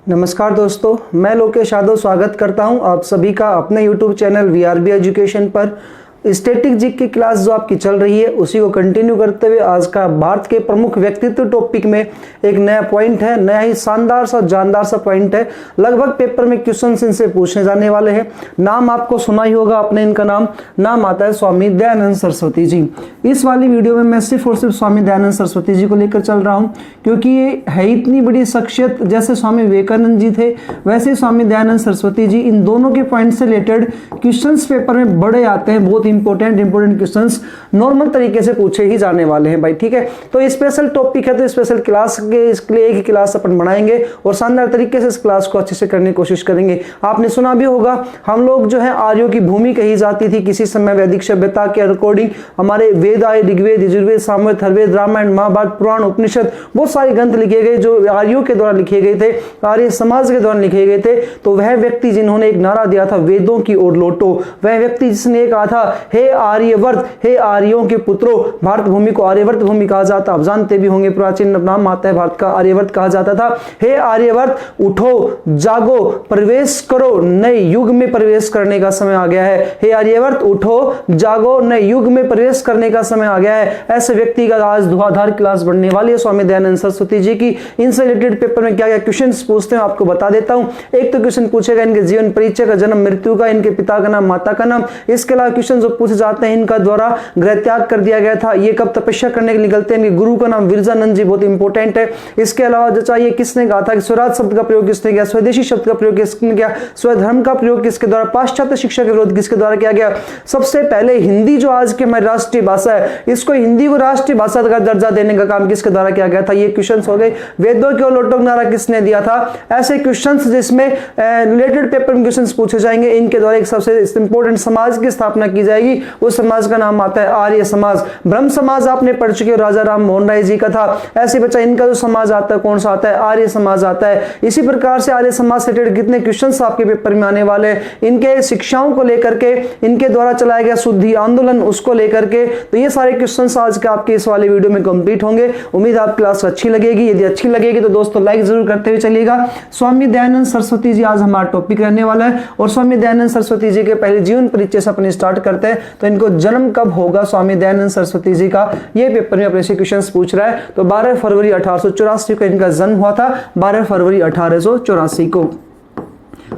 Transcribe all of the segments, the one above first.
नमस्कार दोस्तों, मैं लोकेश यादव स्वागत करता हूं आप सभी का अपने YouTube चैनल VRB एजुकेशन पर। स्टैटिक जी की क्लास जो आपकी चल रही है उसी को कंटिन्यू करते हुए आज का भारत के प्रमुख व्यक्तित्व टॉपिक में एक नया पॉइंट है, नया ही शानदार सा जानदार सा पॉइंट है। लगभग पेपर में क्वेश्चन इनसे पूछने जाने वाले हैं। नाम आपको सुना ही होगा आपने, इनका नाम आता है स्वामी दयानंद सरस्वती जी। इस वाली वीडियो में मैं सिर्फ और सिर्फ स्वामी दयानंद सरस्वती जी को लेकर चल रहा हूँ, क्योंकि ये है इतनी बड़ी शख्सियत। जैसे स्वामी विवेकानंद जी थे वैसे स्वामी दयानंद सरस्वती जी, इन दोनों के पॉइंट से रिलेटेड क्वेश्चंस पेपर में बड़े आते हैं। बहुत इंपॉर्टेंट क्वेश्चंस नॉर्मल तरीके से पूछे ही जाने वाले हैं भाई, ठीक है। तो स्पेशल टॉपिक है, तो स्पेशल क्लास के इसके लिए एक ही क्लास अपन बनाएंगे और शानदार तरीके से इस क्लास को अच्छे से करने की कोशिश करेंगे। आपने सुना भी होगा, हम लोग जो है आर्यों की भूमि कही जाती थी किसी समय। वैदिक सभ्यता के अकॉर्डिंग हमारे वेद आए, ऋग्वेद, यजुर्वेद, सामवेद, अथर्ववेद, रामायण, महाभारत, पुराण, उपनिषद, बहुत सारे ग्रंथ लिखे गए जो आर्यों के द्वारा लिखे गए थे, आर्य समाज के द्वारा लिखे गए थे। तो वह व्यक्ति जिन्होंने एक नारा दिया था वेदों की ओर लौटो, वह व्यक्ति जिसने कहा था हे आर्यवर्त, हे आर्यों के पुत्रों, भारत भूमि को आर्यवर्त भूमि कहा जाता। आप जानते भी होंगे, प्राचीन नाम आता है भारत का, आर्यवर्त कहा जाता था। हे आर्यवर्त उठो, जागो, प्रवेश करो, नए युग में प्रवेश करने का समय आ गया है। हे आर्यवर्त उठो, जागो, नए युग में प्रवेश करने का समय आ गया है। ऐसे व्यक्ति का आज धुआंधार क्लास बनने वाली है स्वामी दयानंद सरस्वती जी की। इनसे रिलेटेड पेपर में क्या क्या क्वेश्चन पूछते हैं आपको बता देता हूं। एक तो क्वेश्चन पूछेगा इनके जीवन परिचय का, जन्म मृत्यु का, इनके पिता का नाम, माता का नाम। इसके अलावा क्वेश्चन जो पूछे जाते हैं इनका द्वारा गृह त्याग कर दिया गया था, ये कब तपस्या करने के निकलते हैं, इनके गुरु का नाम विरजानंद जी, बहुत इंपॉर्टेंट है। इसके अलावा जो चाहिए किसने कहा था कि स्वराज शब्द का प्रयोग किसने किया, स्वदेशी शब्द का प्रयोग किसने किया, स्वधर्म का प्रयोग किसके द्वारा, पाश्चात्य शिक्षा के विरोध किसके द्वारा किया गया। सबसे पहले हिंदी जो आज की हमारी राष्ट्रीय भाषा है, इसको हिंदी को राष्ट्रीय भाषा का दर्जा देने का काम किसके द्वारा किया गया था। ये क्वेश्चन हो गए। वेदों की ओर लौटो नारा किसने दिया था। ऐसे क्वेश्चन जिसमें रिलेटेड पेपर में क्वेश्चन पूछे जाएंगे। इनके द्वारा एक सबसे इंपॉर्टेंट समाज की स्थापना की जाएगी, उस समाज का नाम आता है आर्य समाज। ब्रह्म समाज आपने पढ़ चुके हो, राजा राम मोहन राय जी का था। ऐसे बच्चा इनका जो समाज आता है कौन सा आता है, आर्य समाज आता है। इसी प्रकार से आर्य समाज से रिलेटेड कितने क्वेश्चंस आपके पेपर में आने वाले हैं, इनके शिक्षाओं को लेकर के, इनके द्वारा चलाया गया शुद्धि आंदोलन उसको लेकर के। तो ये सारे क्वेश्चंस आज के आपके इस वाले वीडियो में कंप्लीट होंगे। उम्मीद है आप क्लास अच्छी लगेगी। यदि अच्छी लगेगी तो दोस्तों लाइक जरूर करते हुए चलिएगा। स्वामी दयानंद सरस्वती जी आज हमारा टॉपिक रहने वाला है और स्वामी दयानंद सरस्वती जी के पहले जीवन परिचय से अपने स्टार्ट करते हैं। तो इनको जन्म कब होगा स्वामी दयानंद सरस्वती जी का, ये पेपर में अपने से क्वेश्चंस पूछ रहा है। तो 12 फरवरी 1884 को इनका जन्म हुआ था, 12 फरवरी 1884 को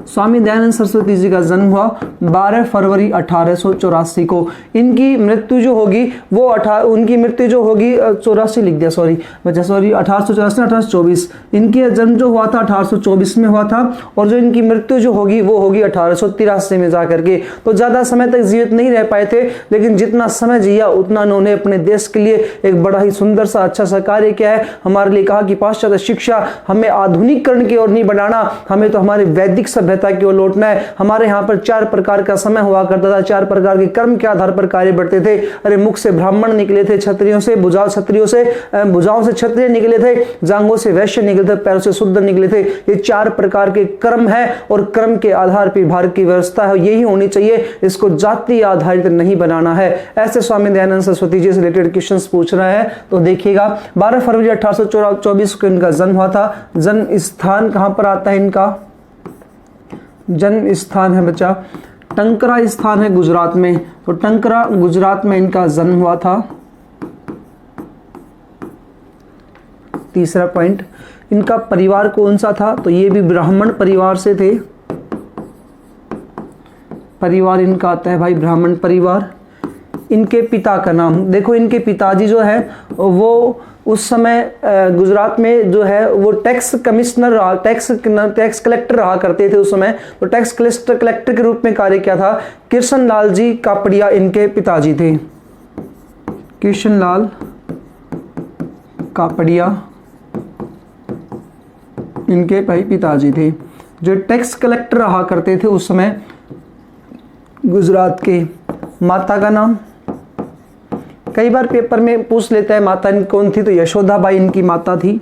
स्वामी दयानंद सरस्वती जी का जन्म हुआ 12 फरवरी 1884 को। इनकी मृत्यु जो होगी वो उनकी मृत्यु जो होगी 84 लिख दिया, सॉरी 1884 1824। इनकी जन्म जो हुआ था 1824 में हुआ था और जो इनकी मृत्यु जो होगी वो होगी 1883 में जाकर के। तो ज्यादा समय तक जीवित नहीं रह पाए थे, लेकिन जितना समय जिया उतना उन्होंने अपने देश के लिए एक बड़ा ही सुंदर सा अच्छा सा कार्य किया है। हमारे लिए कहा कि पाश्चात्य शिक्षा हमें आधुनिकीकरण की ओर नहीं बढ़ाना, हमें तो हमारे वैदिक सभ्यता की ओर लौटना है। हमारे यहाँ पर 4 प्रकार का समय हुआ करता था, 4 प्रकार के कर्म के आधार पर कार्य बढ़ते थे। अरे मुख से ब्राह्मण निकले थे, क्षत्रियों से भुजाओं से क्षत्रिय निकले थे, जांघों से वैश्य निकले थे, पैरों से शूद्र निकले थे। ये 4 प्रकार के कर्म है और कर्म के आधार पर भारत की व्यवस्था है, यही होनी चाहिए। इसको जाति आधारित नहीं बनाना है। ऐसे स्वामी दयानंद सरस्वती जी से रिलेटेड क्वेश्चन पूछ रहा है। तो देखिएगा 12 फरवरी 1824 को इनका जन्म हुआ था। जन्म स्थान कहां पर आता है इनका, जन्म स्थान है बच्चा टंकरा स्थान है गुजरात में। तो टंकरा गुजरात में इनका जन्म हुआ था। तीसरा पॉइंट, इनका परिवार कौन सा था, तो ये भी ब्राह्मण परिवार से थे। परिवार इनका आता है भाई ब्राह्मण परिवार। इनके पिता का नाम देखो, इनके पिताजी जो है वो उस समय गुजरात में जो है वो टैक्स कमिश्नर रहा, टैक्स कलेक्टर रहा करते थे उस समय। तो टैक्स कलेक्टर के रूप में कार्य किया था। कृष्ण लाल जी कापड़िया इनके पिताजी थे। कृष्ण लाल कापड़िया इनके भाई पिताजी थे, जो टैक्स कलेक्टर रहा करते थे उस समय गुजरात के। माता का नाम कई बार पेपर में पूछ लेता है, माता कौन थी, तो यशोदा बाई इनकी माता थी।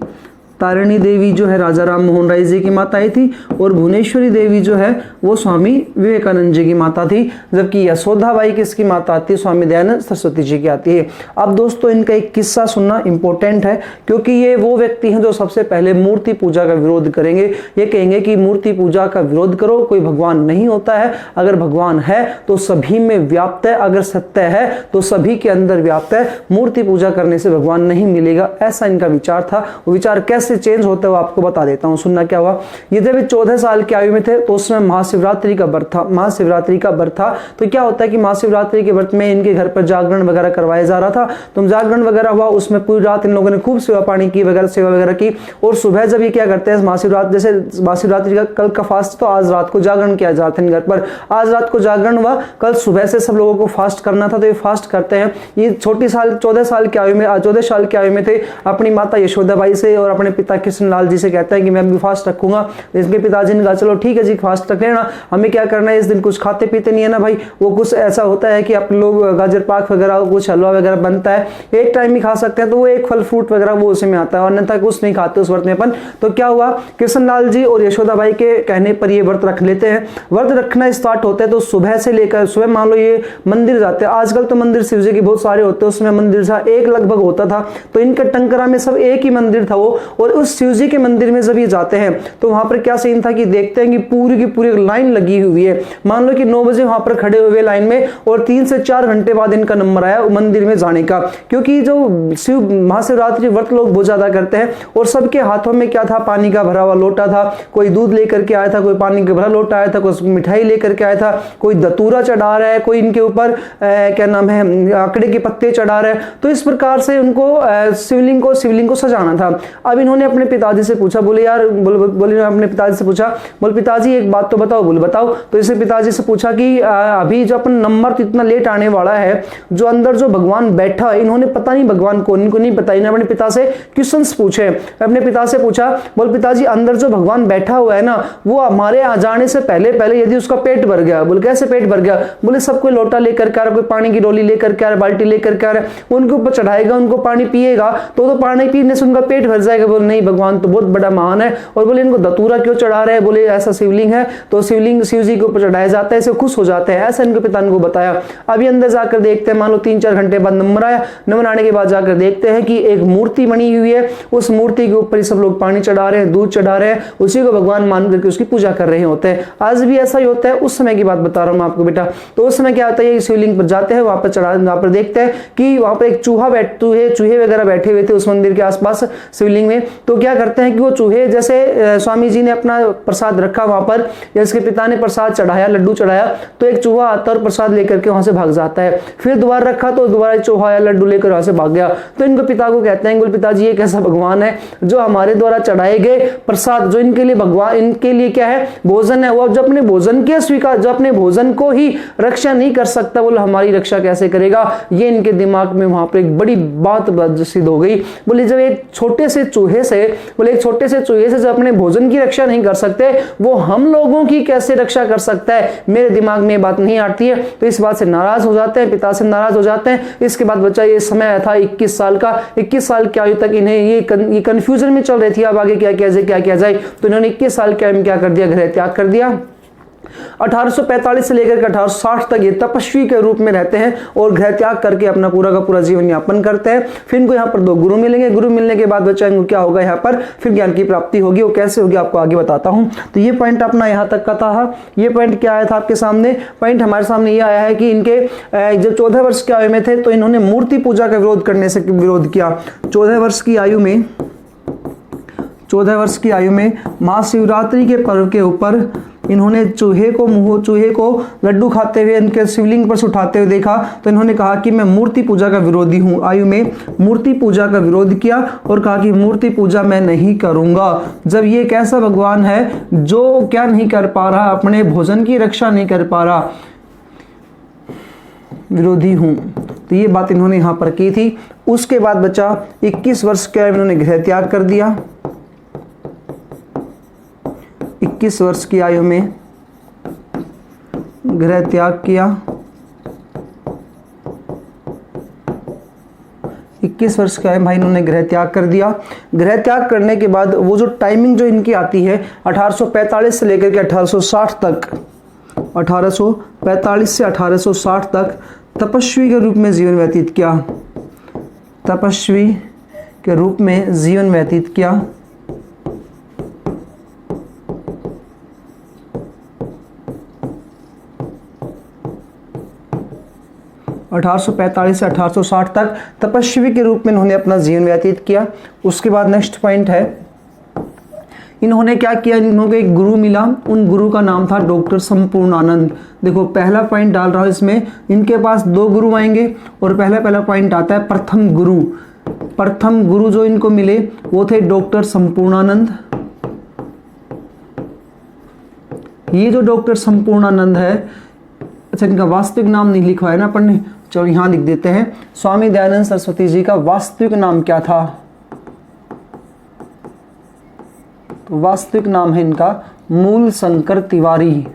तारिणी देवी जो है राजा राम मोहन राय जी की माताएं थी, और भुवनेश्वरी देवी जो है वो स्वामी विवेकानंद जी की माता थी, जबकि यशोदाबाई किसकी माता आती है, स्वामी दयानंद सरस्वती जी की आती है। अब दोस्तों इनका एक किस्सा सुनना इंपॉर्टेंट है, क्योंकि ये वो व्यक्ति हैं जो सबसे पहले मूर्ति पूजा का विरोध करेंगे। ये कहेंगे कि मूर्ति पूजा का विरोध करो, कोई भगवान नहीं होता है, अगर भगवान है तो सभी में व्याप्त है, अगर सत्य है तो सभी के अंदर व्याप्त है, मूर्ति पूजा करने से भगवान नहीं मिलेगा, ऐसा इनका विचार था। वो विचार कैसे चेंज होता है वो आपको बता देता हूं। सुनना क्या हुआ, ये जब 14 साल की आयु में थे तो उसमें महाशिवरात्रि का व्रत था। महाशिवरात्रि का व्रत था तो क्या होता है कि महाशिवरात्रि के व्रत में इनके घर पर जागरण वगैरह करवाया जा रहा था। तो जागरण वगैरह हुआ, उसमें पूरी रात इन लोगों ने खूब सेवा पानी की वगैरह, सेवा वगैरह की, और सुबह जब ये क्या करते हैं, महाशिवरात्रि जैसे महाशिवरात्रि का कल का फास्ट, तो आज रात को जागरण किया जाता है घर पर। आज रात को जागरण हुआ, कल सुबह से सब लोगों को फास्ट करना था, तो ये फास्ट करते हैं। ये 14 साल की आयु में 14 साल की आयु में थे, अपनी माता यशोदाबाई से और अपने पिता कृष्णलाल जी से कहते हैं कि मैं भी फास्ट रखूंगा। इसके पिताजी ने कहा चलो ठीक है जी, फास्ट रख लेना, हमें क्या करना है, इस दिन कुछ खाते पीते नहीं है ना भाई। वो कुछ ऐसा होता है कि आप लोग गाजर पाक वगैरह, कुछ हलवा वगैरह बनता है, एक टाइम ही खा सकते हैं, तो वो एक फल फ्रूट वगैरह वो उसी में आता है, और अन्यथा कुछ नहीं खाते उस व्रत में अपन। तो क्या हुआ, कृष्णलाल जी और यशोदाबाई के कहने पर ये व्रत रख लेते हैं। व्रत रखना स्टार्ट होता है तो सुबह से लेकर, सुबह मान लो ये मंदिर जाते हैं, आजकल तो मंदिर शिव जी के बहुत सारे होते हैं, उसमें मंदिर था एक लगभग होता था, तो इनके टंकरा में सब एक ही मंदिर था वो। और उस शिव जी के मंदिर में जब ये जाते हैं तो वहां पर क्या सीन था कि देखते हैं कि पूरी की पूरी लाइन लगी हुई है। मान लो कि 9 बजे वहां पर खड़े हुए लाइन में, और 3 से 4 घंटे बाद इनका नंबर आया मंदिर में जाने का, क्योंकि जो शिव महाशिवरात्रि व्रत लोग बहुत ज्यादा करते हैं, और सबके हाथों में क्या था, पानी का भरा हुआ लोटा था, कोई दूध लेकर के आया था, कोई पानी का भरा लोटा आया था, कोई मिठाई लेकर के आया था, कोई दतूरा चढ़ा रहा है, कोई इनके ऊपर क्या नाम है आकड़े के पत्ते चढ़ा रहे हैं। तो इस प्रकार से उनको शिवलिंग को सजाना था। अब इन्होंने अपने पिताजी से पूछा, बोले यार, बोले अपने पिताजी से पूछा, बोले पिताजी एक बात तो बताओ। बोले बताओ। तो इसे पिताजी से पूछा कि अभी जो अपन नंबर तो इतना लेट आने वाला है, जो अंदर जो भगवान बैठा, इन्होंने पता नहीं भगवान को, इनको नहीं पता, इन्होंने अपने पिता से क्वेश्चंस पूछे। अपने पिता से पूछा, बोल पिताजी अंदर जो भगवान बैठा हुआ है ना, वो हमारे आ जाने से पहले पहले यदि उसका पेट भर गया। बोले कैसे पेट भर गया? बोले सब कोई लोटा लेकर के आ रहा, कोई पानी की डोली लेकर के आ रहा, बाल्टी लेकर के आ रहा है, उनके ऊपर चढ़ाएगा, उनको पानी पिएगा तो पानी पीने से उनका पेट भर जाएगा। बोले नहीं, भगवान तो बहुत बड़ा महान है। और बोले इनको दतूरा क्यों चढ़ा रहे हैं? बोले ऐसा शिवलिंग है तो शिवलिंग शिव जी के ऊपर चढ़ाया जाता है, इससे खुश हो जाते हैं, ऐसा इनके पिता ने को बताया। अभी अंदर जाकर देखते हैं, मान लो 3-4 घंटे बाद नंबर आया। नंबर आने के बाद जाकर देखते हैं कि एक मूर्ति बनी हुई है, उस मूर्ति के ऊपर सब लोग पानी चढ़ा रहे हैं, दूध चढ़ा रहे हैं, उसी को भगवान मान करके उसकी पूजा कर रहे होते हैं। आज भी ऐसा ही होता है, उस समय की बात बता रहा हूं मैं आपको बेटा। तो उस समय क्या होता है, शिवलिंग पर जाते हैं, वहां पर चढ़ा, वहां पर देखते हैं कि वहां पर एक चूहे वगैरह बैठे हुए थे उस मंदिर के आसपास शिवलिंग में। तो क्या करते हैं कि वो चूहे, जैसे स्वामी जी ने अपना प्रसाद रखा वहां पर, या इसके पिता ने प्रसाद चढ़ाया, लड्डू चढ़ाया, तो एक चूहा आता और प्रसाद लेकर के वहां से भाग जाता है। फिर दोबारा रखा तो दोबारा चूहा या लड्डू लेकर वहां से भाग गया। तो इनको पिता को कहते हैं, बोले पिताजी ये कैसा भगवान है जो हमारे द्वारा चढ़ाए गए प्रसाद, जो इनके लिए भगवान, इनके लिए क्या है, भोजन है, वो जो अपने भोजन के स्वीकार, जो अपने भोजन को ही रक्षा नहीं कर सकता, बोले हमारी रक्षा कैसे करेगा? ये इनके दिमाग में वहां पर एक बड़ी बात सिद्ध हो गई। बोले जब एक छोटे से चूहे से, बोले एक छोटे से चूहे से जब अपने भोजन की रक्षा नहीं कर सकते, वो हम लोगों की कैसे रक्षा कर सकता है? मेरे दिमाग में ये बात नहीं आती है। तो इस बात से नाराज हो जाते हैं, पिता से नाराज हो जाते हैं। इसके बाद बच्चा, ये समय था 21 साल का, 21 साल की आयु तक इन्हें ये कंफ्यूजन में चल रही थी, अब आगे क्या किया जाए। तो इन्होंने 21 साल के आयु में क्या कर दिया, गृह त्याग कर दिया। 1845 से लेकर 1860 तक ये तपस्वी के रूप में रहते हैं और गृह त्याग करके अपना पूरा का पूरा जीवन यापन करते हैं। फिर इनको यहाँ पर 2 गुरु मिलेंगे। गुरु मिलने के बाद बच्चा इनको क्या होगा, यहाँ पर फिर ज्ञान की प्राप्ति होगी। वो कैसे होगी आपको आगे बताता हूँ। तो ये पॉइंट अपना यहाँ तक का था। ये पॉइंट क्या आया था आपके सामने? पॉइंट हमारे सामने ये आया है कि इनके जब 14 वर्ष की आयु में थे तो इन्होंने मूर्ति पूजा का विरोध करने से विरोध किया। 14 वर्ष की आयु में महाशिवरात्रि के पर्व के ऊपर इन्होंने चूहे को लड्डू खाते हुए इनके शिवलिंग पर से उठाते हुए देखा, तो इन्होंने कहा कि मैं मूर्ति पूजा का विरोधी हूँ। आयु में मूर्ति पूजा का विरोध किया और कहा कि मूर्ति पूजा मैं नहीं करूँगा। जब ये एक ऐसा भगवान है जो क्या नहीं कर पा रहा, अपने भोजन की रक्षा नहीं कर पा रहा, विरोधी हूँ। तो ये बात इन्होंने यहाँ पर की थी। उसके बाद बच्चा 21 वर्ष के इन्होंने गृह त्याग कर दिया। 21 वर्ष की आयु में गृह त्याग किया। 21 वर्ष का है भाई, इन्होंने गृह त्याग कर दिया। गृह त्याग करने के बाद वो जो टाइमिंग जो इनकी आती है 1845 से लेकर के 1860 तक, 1845 से 1860 तक तपस्वी के रूप में जीवन व्यतीत किया, तपस्वी के रूप में जीवन व्यतीत किया। 1845 से 1860 तक तपस्वी के रूप में इन्होंने अपना जीवन व्यतीत किया। उसके बाद नेक्स्ट पॉइंट है, इन्होंने क्या किया, इन्होंने एक गुरु मिला, उन गुरु का नाम था डॉक्टर संपूर्णानंद। देखो पहला पॉइंट डाल रहा हूं इसमें, इनके पास 2 गुरु आएंगे और पहला पॉइंट आता है प्रथम गुरु। प्रथम गुरु जो इनको मिले वो थे डॉक्टर संपूर्णानंद। ये जो डॉक्टर संपूर्णानंद है, अच्छा इनका वास्तविक नाम नहीं लिखा है ना अपन ने, चलो यहां लिख देते हैं। स्वामी दयानंद सरस्वती जी का वास्तविक नाम क्या था? तो वास्तविक नाम है इनका मूल शंकर तिवारी।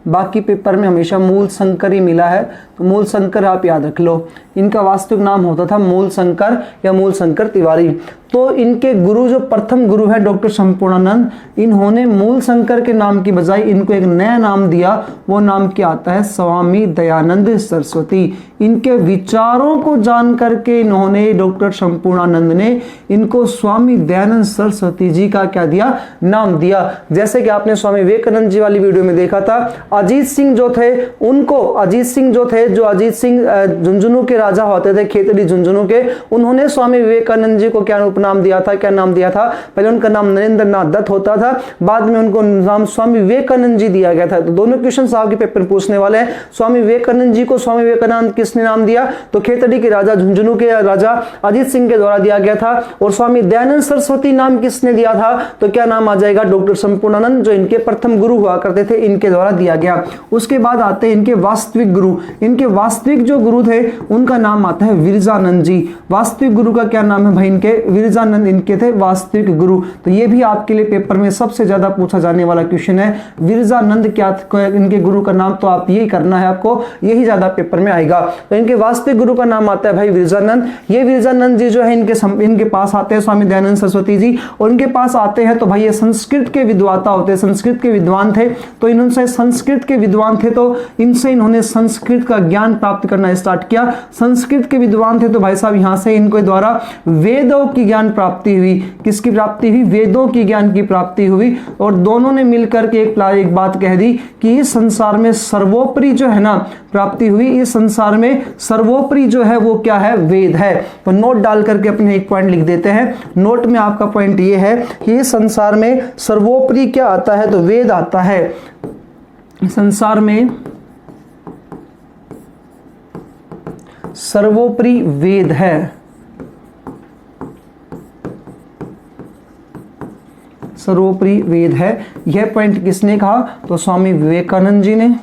बाकी पेपर में हमेशा मूल शंकर ही मिला है, तो मूल शंकर आप याद रख लो। इनका वास्तविक नाम होता था मूल शंकर या मूल शंकर तिवारी। तो इनके गुरु जो प्रथम गुरु है डॉक्टर संपूर्णानंद, इन्होंने मूल शंकर के नाम की बजाय इनको एक नया नाम दिया, वो नाम क्या आता है? स्वामी दयानंद सरस्वती। इनके विचारों को जान करके इन्होंने, डॉक्टर संपूर्णानंद ने इनको स्वामी दयानंद सरस्वती जी का क्या दिया? नाम दिया। जैसे कि आपने स्वामी विवेकानंद जी वाली वीडियो में देखा था, अजीत सिंह जो थे उनको, अजीत सिंह जो थे, जो अजीत सिंह झुंझुनू के राजा होते थे, खेतड़ी झुंझुनू के, उन्होंने स्वामी विवेकानंद जी को क्या उपनाम दिया था? क्या नाम दिया था? पहले उनका नाम नरेंद्र नाथ दत्त होता था, बाद में उनको नाम स्वामी विवेकानंद जी दिया गया था। तो दोनों क्वेश्चन आपके पेपर पूछने वाले हैं। स्वामी विवेकानंद जी को स्वामी विवेकानंद किसने नाम दिया? तो खेतड़ी के राजा, झुंझुनू के राजा अजीत सिंह के द्वारा दिया गया था। और स्वामी दयानंद सरस्वती नाम किसने दिया था? तो क्या नाम आ जाएगा? डॉक्टर संपूर्णानंद, जो इनके प्रथम गुरु हुआ करते थे, इनके द्वारा दिया गया। उसके बाद आते हैं इनके वास्तविक गुरु। इनके वास्तविक जो गुरु थे उनका नाम आता है विरजानंद जी। वास्तविक गुरु का क्या नाम है भाई? इनके विरजानंद इनके थे वास्तविक गुरु। तो ये भी आपके लिए पेपर में सबसे ज्यादा पूछा जाने वाला क्वेश्चन है, विरजानंद क्या इनके गुरु का नाम? तो आप यही करना है, आपको यही ज्यादा पेपर में आएगा। तो इनके वास्तविक गुरु का नाम आता है भाई विरजानंद। ये विरजानंद जी जो है इनके पास आते हैं स्वामी दयानंद सरस्वती जी, और इनके पास आते हैं तो भाई ये संस्कृत के विद्वाता होते हैं, संस्कृत के विद्वान थे। तो इन्होंने संस्कृत के विद्वान थे तो इनसे इन्होंने संस्कृत का ज्ञान प्राप्त करना स्टार्ट किया। संस्कृत के विद्वान थे तो भाई साहब यहां से इनको द्वारा वेदों की ज्ञान प्राप्ति हुई। किसकी प्राप्ति हुई? वेदों की ज्ञान की प्राप्ति हुई। और दोनों ने मिलकर के एक बात कह दी कि इस संसार में सर्वोपरि जो है ना प्राप्ति हुई, इस संसार में सर्वोपरि जो है वो क्या है? वेद है। तो नोट डाल करके अपने एक पॉइंट लिख देते हैं। नोट में आपका पॉइंट ये है कि इस संसार में सर्वोपरि क्या आता है? तो वेद आता है। संसार में सर्वोपरि वेद है। सर्वोपरि वेद है। यह पॉइंट किसने कहा? तो स्वामी विवेकानंद जी ने,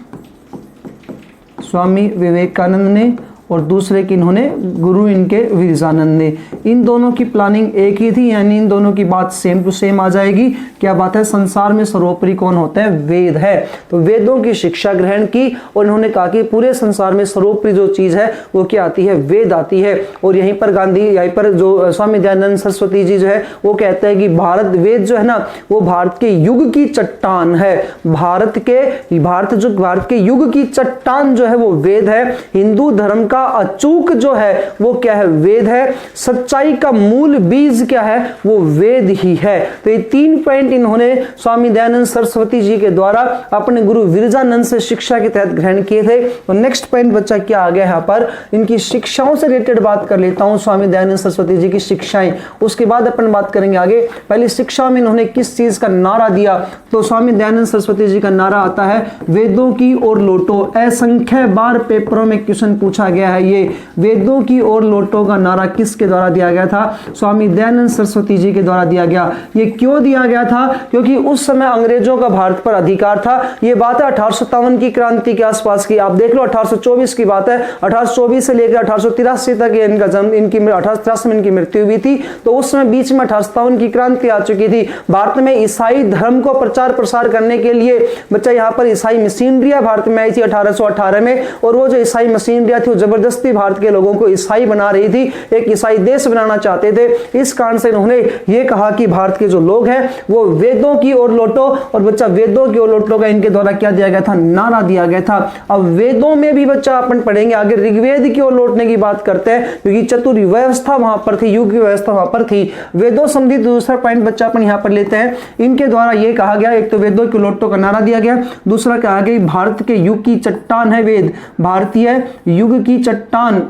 स्वामी विवेकानंद ने, और दूसरे की इन्होंने गुरु इनके विरजानंद ने। इन दोनों की प्लानिंग एक ही थी, यानी इन दोनों की बात सेम टू सेम आ जाएगी। क्या बात है? संसार में सर्वोपरि कौन होता है? वेद है। तो वेदों की शिक्षा ग्रहण की और इन्होंने कहा कि पूरे संसार में सर्वोपरि जो चीज है वो क्या आती है? वेद आती है। और यहीं पर गांधी, यहीं पर जो स्वामी दयानंद सरस्वती जी जो है वो कहते हैं कि भारत, वेद जो है ना वो भारत के युग की चट्टान है। भारत के युग की चट्टान जो है वो वेद है। हिंदू धर्म का अचूक जो है वो क्या है? वेद है। सच्चाई का मूल बीज क्या है? वो वेद ही है। तो ये 3 पॉइंट इन्होंने स्वामी दयानंद सरस्वती जी के द्वारा अपने गुरु विरजानंद से शिक्षा के तहत ग्रहण किए थे। तो नेक्स्ट पॉइंट बच्चा क्या आ गया यहाँ पर? इनकी शिक्षाओं से रिलेटेड बात कर लेता हूं, स्वामी दयानंद सरस्वती जी की शिक्षाएं। उसके बाद अपन बात करेंगे आगे। पहले शिक्षा में इन्होंने किस चीज का नारा दिया? तो स्वामी दयानंद सरस्वती जी का नारा आता है वेदों की ओर लौटो। असंख्य बार पेपरों में क्वेश्चन पूछा गया है। ये वेदों की ओर लौटो का नारा किसके द्वारा दिया गया था? स्वामी दयानंद सरस्वती जी के द्वारा दिया गया। ये क्यों दिया गया था? क्योंकि उस समय अंग्रेजों का भारत पर अधिकार था। ये बात है 1857 की क्रांति के आसपास की। आप देख लो 1824 की बात है। 1824 से लेकर 1883 तक इनका जन्म, इनकी 1883 में इनकी मृत्यु हुई थी। तो उस समय बीच में 1857 की क्रांति आ चुकी थी। भारत में ईसाई धर्म को प्रचार प्रसार करने के लिए बच्चा यहाँ पर ईसाई मशीनरियां भारत में आई थी 1818 में। और वो जो ईसाई मशीनरियां थी वो जबरदस्ती भारत के लोगों को ईसाई बना रही थी, एक ईसाई देश बनाना चाहते थे। इस कारण से इन्होंने ये कहा कि भारत के जो लोग हैं वो वेदों की ओर लौटो, और बच्चा वेदों की ओर लौटो का इनके द्वारा क्या दिया गया था, नारा दिया गया था। अब वेदों में भी बच्चा अपन पढ़ेंगे आगे ऋग्वेद की ओर लौटने की बात करते हैं, क्योंकि चतुर्युग व्यवस्था वहां पर थी, युग की व्यवस्था वहां पर थी। वेदों संबंधी दूसरा पॉइंट बच्चा अपन यहां पर लेते हैं। इनके द्वारा ये कहा गया, एक तो वेदों की लौटो का नारा दिया गया, दूसरा कहा गया भारत के युग की चट्टान है वेद, भारतीय युग की चट्टान,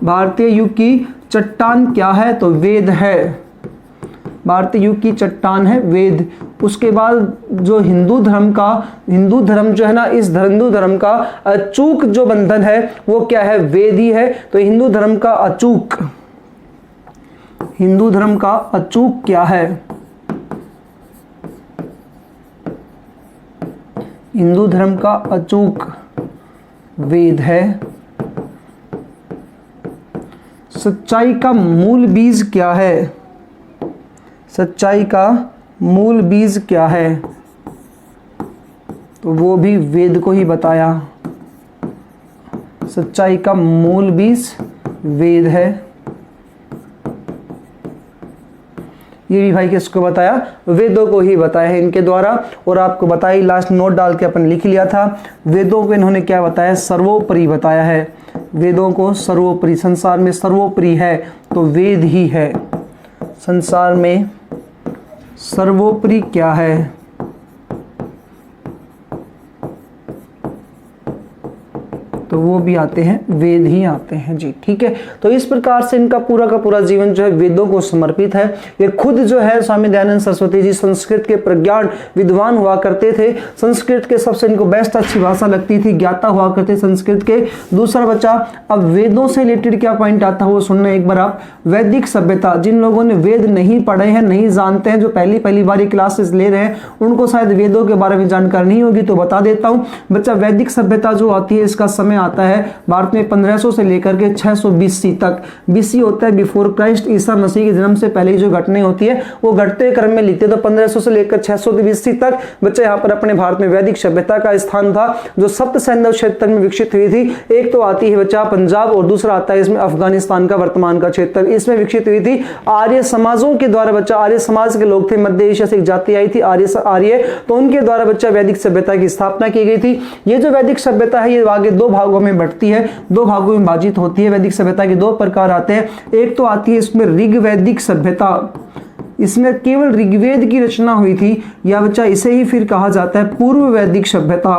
भारतीय युग की चट्टान क्या है, तो वेद है, भारतीय युग की चट्टान है वेद। उसके बाद जो हिंदू धर्म जो है ना, इस हिंदू धर्म का अचूक जो बंधन है वो क्या है, वेद ही है। तो हिंदू धर्म का अचूक, हिंदू धर्म का अचूक क्या है, हिंदू धर्म का अचूक वेद है। सच्चाई का मूल बीज क्या है, सच्चाई का मूल बीज क्या है, तो वो भी वेद को ही बताया, सच्चाई का मूल बीज वेद है। ये भी भाई किसको बताया, वेदों को ही बताया है इनके द्वारा। और आपको बताया, लास्ट नोट डाल के अपन लिख लिया था, वेदों को इन्होंने क्या बताया, सर्वोपरि बताया है। वेदों को सर्वोपरि, संसार में सर्वोपरि है तो वेद ही है। संसार में सर्वोपरि क्या है, तो वो भी आते हैं, वेद ही आते हैं जी। ठीक है, तो इस प्रकार से इनका पूरा का पूरा जीवन जो है वेदों को समर्पित है। ये खुद जो है स्वामी दयानंद सरस्वती जी संस्कृत के प्रज्ञान विद्वान हुआ करते थे, संस्कृत के सबसे इनको बेस्ट अच्छी भाषा लगती थी, ज्ञाता हुआ करते संस्कृत के। दूसरा बच्चा, अब वेदों से रिलेटेड क्या पॉइंट आता है वो सुनना एक बार आप। वैदिक सभ्यता, जिन लोगों ने वेद नहीं पढ़े हैं, नहीं जानते हैं, जो पहली बार क्लासेस ले रहे हैं, उनको शायद वेदों के बारे में जानकारी नहीं होगी, तो बता देता हूँ बच्चा। वैदिक सभ्यता जो आती है इसका समय आता है भारत में 1500 से लेकर के 600 BC तक। BC होता है बिफोर क्राइस्ट, ईसा मसीह के जन्म से पहले जो घटनाएं होती है वो घटते क्रम में लिखते। तो 1500 से लेकर 600 BC तक बच्चे यहाँ पर अपने भारत में वैदिक सभ्यता का स्थान था, जो सप्त सैंधव क्षेत्र में विकसित हुई थी। एक तो आती है बच्चा पंजाब, और दूसरा आता है इसमें अफगानिस्तान का वर्तमान का क्षेत्र, इसमें विकसित हुई थी। आर्य समाजों के द्वारा बच्चा, आर्य समाज के लोग थे, मध्य एशिया से एक जाति आई थी आर्य, तो उनके द्वारा बच्चा वैदिक सभ्यता की स्थापना की गई थी। ये जो वैदिक सभ्यता है ये आगे दो भागों में बढ़ती है, दो भागों में विभाजित होती है। वैदिक सभ्यता के दो प्रकार आते हैं। एक तो आती है इसमें ऋग्वैदिक सभ्यता, इसमें केवल ऋग्वेद की रचना हुई थी, या बच्चा इसे ही फिर कहा जाता है पूर्व वैदिक सभ्यता।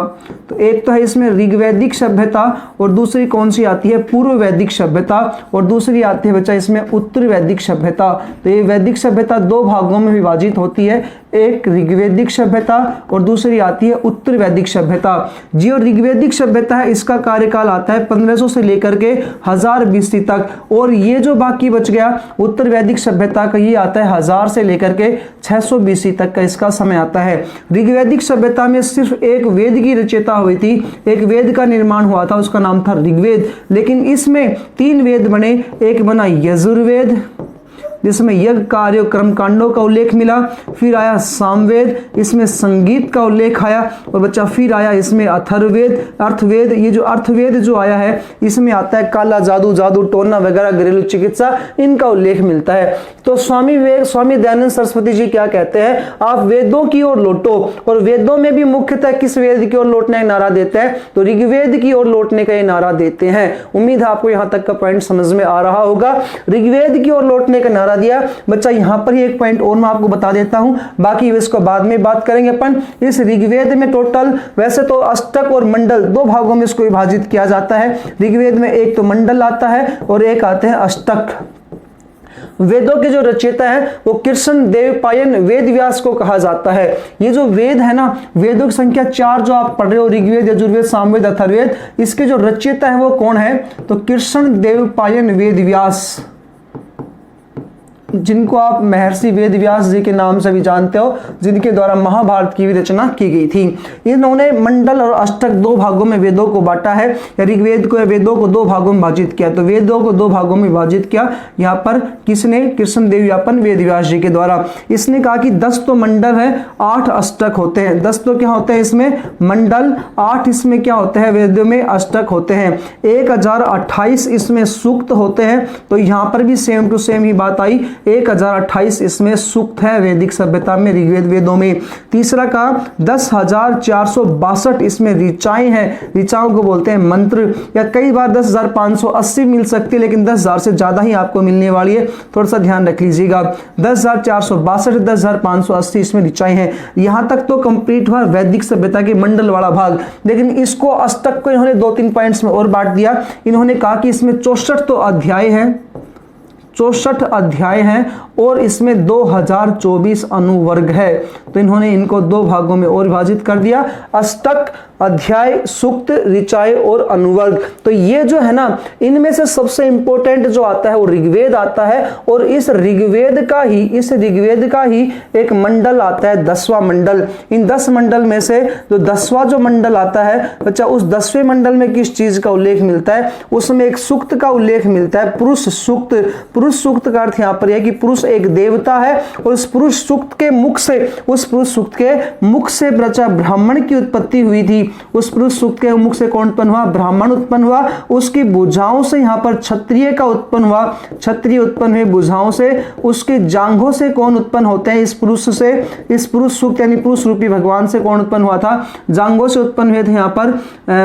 तो एक तो है इसमें ऋग्वैदिक सभ्यता, और दूसरी कौन सी आती है, पूर्व वैदिक सभ्यता, और दूसरी आती है बच्चा इसमें उत्तर वैदिक सभ्यता। तो ये वैदिक सभ्यता दो भागों में विभाजित होती है, एक ऋग्वैदिक सभ्यता और दूसरी आती है उत्तर वैदिक सभ्यता। जो ऋग्वैदिक सभ्यता है इसका कार्यकाल आता है 1500 से लेकर के 1000 BC तक, और ये जो बाकी बच गया उत्तर वैदिक सभ्यता का, ये आता है 1000 से लेकर के 600 BC तक का इसका समय आता है। ऋग्वैदिक सभ्यता में सिर्फ एक वेद की रचयिता हुई थी, एक वेद का निर्माण हुआ था, उसका नाम था ऋग्वेद। लेकिन इसमें 3 वेद बने, एक बना यजुर्वेद जिसमें यज्ञ कार्य कर्म कांडों का उल्लेख मिला, फिर आया सामवेद, इसमें संगीत का उल्लेख आया, और बच्चा फिर आया इसमें अथर्ववेद, अर्थवेद। ये जो अर्थवेद जो आया है इसमें आता है काला जादू टोना वगैरह, घरेलू चिकित्सा, इनका उल्लेख मिलता है। तो स्वामी दयानंद सरस्वती जी क्या कहते हैं, आप वेदों की ओर लौटो, और वेदों में भी मुख्यतः किस वेद की ओर लौटने का नारा देते हैं, तो ऋग्वेद की ओर लौटने का ये नारा देते हैं। उम्मीद है आपको यहां तक का पॉइंट समझ में आ रहा होगा। ऋग्वेद की ओर लौटने का नारा दिया बच्चा। यहां पर ही एक पॉइंट और मैं आपको बता देता हूं, बाकी इसको बाद में बात करेंगे अपन। इस ऋग्वेद में टोटल वैसे तो अष्टक और मंडल दो भागों में इसको विभाजित किया जाता है। ऋग्वेद में एक तो मंडल आता है और एक आते हैं अष्टक। वेदों के जो रचयिता है वो कृष्ण देवपायन वेद व्यास को कहा जाता है। ये जो वेद है ना, वेदों की संख्या 4 जो आप पढ़ रहे हो, ऋग्वेद, यजुर्वेद, सामवेद, अथर्ववेद, इसके जो रचयिता है वो कौन है, तो कृष्ण देवपायन वेद व्यास। जिनको आप महर्षि वेद व्यास जी के नाम से भी जानते हो, जिनके द्वारा महाभारत की भी रचना की गई थी। इन्होंने मंडल और अष्टक दो भागों में वेदों को बांटा है, ऋग्वेद को या वेदों को दो भागों में विभाजित किया। तो वेदों को दो भागों में विभाजित किया यहाँ पर किसने? कृष्णदेव यापन वेद व्यास जी के द्वारा। इसने कहा कि 10 तो मंडल है, 8 अष्टक होते हैं। 10 तो क्या होते हैं इसमें? मंडल। 8 इसमें क्या होते हैं? वेदों में अष्टक होते हैं। 1028 इसमें सूक्त होते हैं। तो यहाँ पर भी सेम टू सेम ही बात आई, 1028 इसमें सूक्त है वैदिक सभ्यता में, ऋग्वेद वेदों में। तीसरा का 10,462 इसमें ऋचाएं हैं। ऋचाओं को बोलते हैं मंत्र, या कई बार 10,580 मिल सकती है, लेकिन 10,000 से ज्यादा ही आपको मिलने वाली है, थोड़ा सा ध्यान रख लीजिएगा। 10,462 10,580 इसमें ऋचाएं हैं। यहां तक तो कंप्लीट हुआ वैदिक सभ्यता के मंडल वाला भाग, लेकिन इसको अष्टक को इन्होंने 2-3 पॉइंट्स में और बांट दिया। इन्होंने कहा कि इसमें 64 तो अध्याय है, 64 अध्याय हैं और इसमें 2024 अनुवर्ग है। तो इन्होंने इनको दो भागों में और विभाजित कर दिया, अष्टक, अध्याय, सूक्त, ऋचाएं और अनुवर्ग। तो ये जो है ना, इनमें से सबसे इंपॉर्टेंट जो आता है वो ऋग्वेद आता है, और इस ऋग्वेद का ही एक मंडल आता है, 10वां मंडल। इन 10 मंडल में से जो 10वां जो मंडल आता है बच्चा, उस 10वें मंडल में किस चीज का उल्लेख मिलता है? उसमें एक सूक्त का उल्लेख मिलता है, पुरुष सूक्त। पुरुष सूक्त का अर्थ यहां पर है कि पुरुष एक देवता है, और उस पुरुष सूक्त के मुख से बच्चा ब्राह्मण की उत्पत्ति हुई थी। उस पुरुष सूक्त के मुख से कौन उत्पन्न हुआ? ब्राह्मण उत्पन्न हुआ। उसकी भुजाओं से यहां पर क्षत्रिय का उत्पन्न हुआ, क्षत्रिय उत्पन्न हुए भुजाओं से। उसके जांघों से कौन उत्पन्न होते हैं? इस पुरुष से, इस पुरुष सूक्त यानी पुरुष रूपी भगवान से कौन उत्पन्न हुआ था? जांघों से उत्पन्न हुए थे यहाँ पर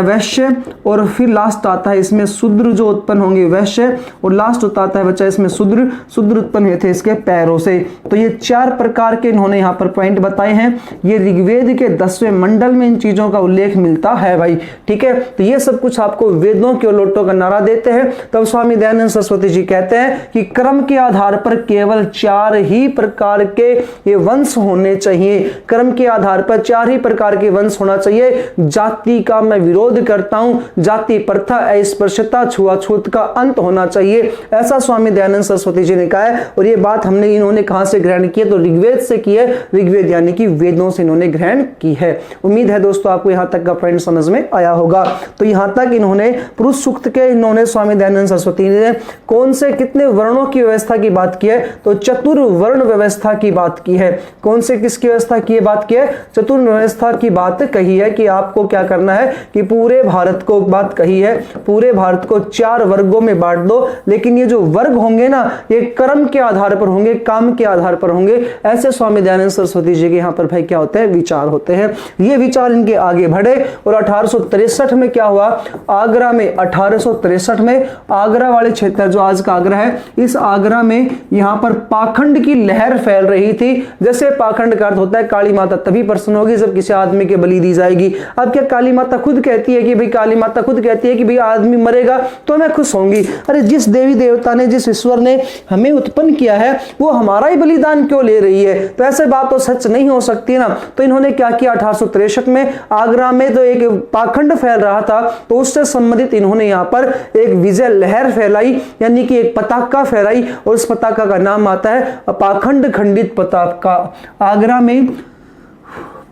वैश्य, और फिर लास्ट आता है इसमें शूद्र जो उत्पन्न होंगे वैश्य, और लास्ट आता है बच्चा इसमें शूद्र उत्पन्न हुए थे इसके पैरों से। तो ये 4 प्रकार के इन्होंने यहाँ पर पॉइंट बताए हैं। ये ऋग्वेद के 10वें मंडल में इन चीजों का उल्लेख मिलता है भाई, ठीक है। तो ये सब कुछ आपको वेदों के लोटो का नारा देते हैं। तब स्वामी दयानंद सरस्वती जी कहते हैं कि क्रम के आधार पर केवल 4 ही प्रकार के ये वंश होने चाहिए। क्रम के आधार पर 4 ही प्रकार के वंश होना चाहिए। जाति का मैं विरोध करता हूं, जाति प्रथा, अस्पृश्यता, छुआछूत का अंत होना चाहिए, ऐसा स्वामी दयानंद सरस्वती जी ने कहा है। और ये बात इन्होंने कहां से ग्रहण की है? तो ऋग्वेद से की है। ऋग्वेद यानी कि वेदों से इन्होंने ग्रहण की है। उम्मीद है दोस्तों आपको यहां तक का पॉइंट समझ में आया होगा। तो यहां तक इन्होंने पुरुष सूक्त के स्वामी दयानंद सरस्वती ने कौन से कितने वर्णों की व्यवस्था की बात की है? तो चतुर्वर्ण व्यवस्था की बात की है। कौन से किसकी व्यवस्था की बात की है? चतुर्वर्ण व्यवस्था की बात कही है कि आपको क्या करना है कि पूरे भारत को बात कही है, पूरे भारत को 4 वर्गों में बांट दो। लेकिन ये जो वर्ग होंगे ना, ये कर्म के आधार पर होंगे, काम के आधार पर होंगे। ऐसे स्वामी दयानंद सरस्वती जी के यहाँ पर भाई क्या होते हैं? विचार होते हैं। ये विचार इनके आगे बढ़े और 1863 में क्या हुआ? आगरा में 1863 में आगरा वाले क्षेत्र जो आज का आगरा है, इस आगरा में यहाँ पर पाखंड की लहर फैल रही थी। जैसे पाखंड का अर्थ होता है काली माता तभी प्रसन्न होगी जब किसी आदमी के बलि दी जाएगी। अब क्या काली माता खुद कहती है कि भाई, काली माता खुद कहती है कि भाई आदमी मरेगा तो मैं खुश होंगी? अरे जिस देवी देवता ने, जिस ईश्वर ने हमें उत्पन्न किया है, वो हमारा ही बलिदान क्यों ले रही है? तो ऐसे बात तो सच नहीं हो सकती ना। तो इन्होंने क्या किया? 1863 में आगरा में तो एक पाखंड फैल रहा था, तो उससे संबंधित इन्होंने यहाँ पर एक विजय लहर फैलाई, यानी कि एक पताका फहराई, और उस पताका का नाम आता है पाखंड खंडित पताका। आगरा में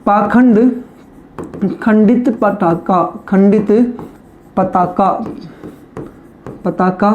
पाखंड खंडित पताका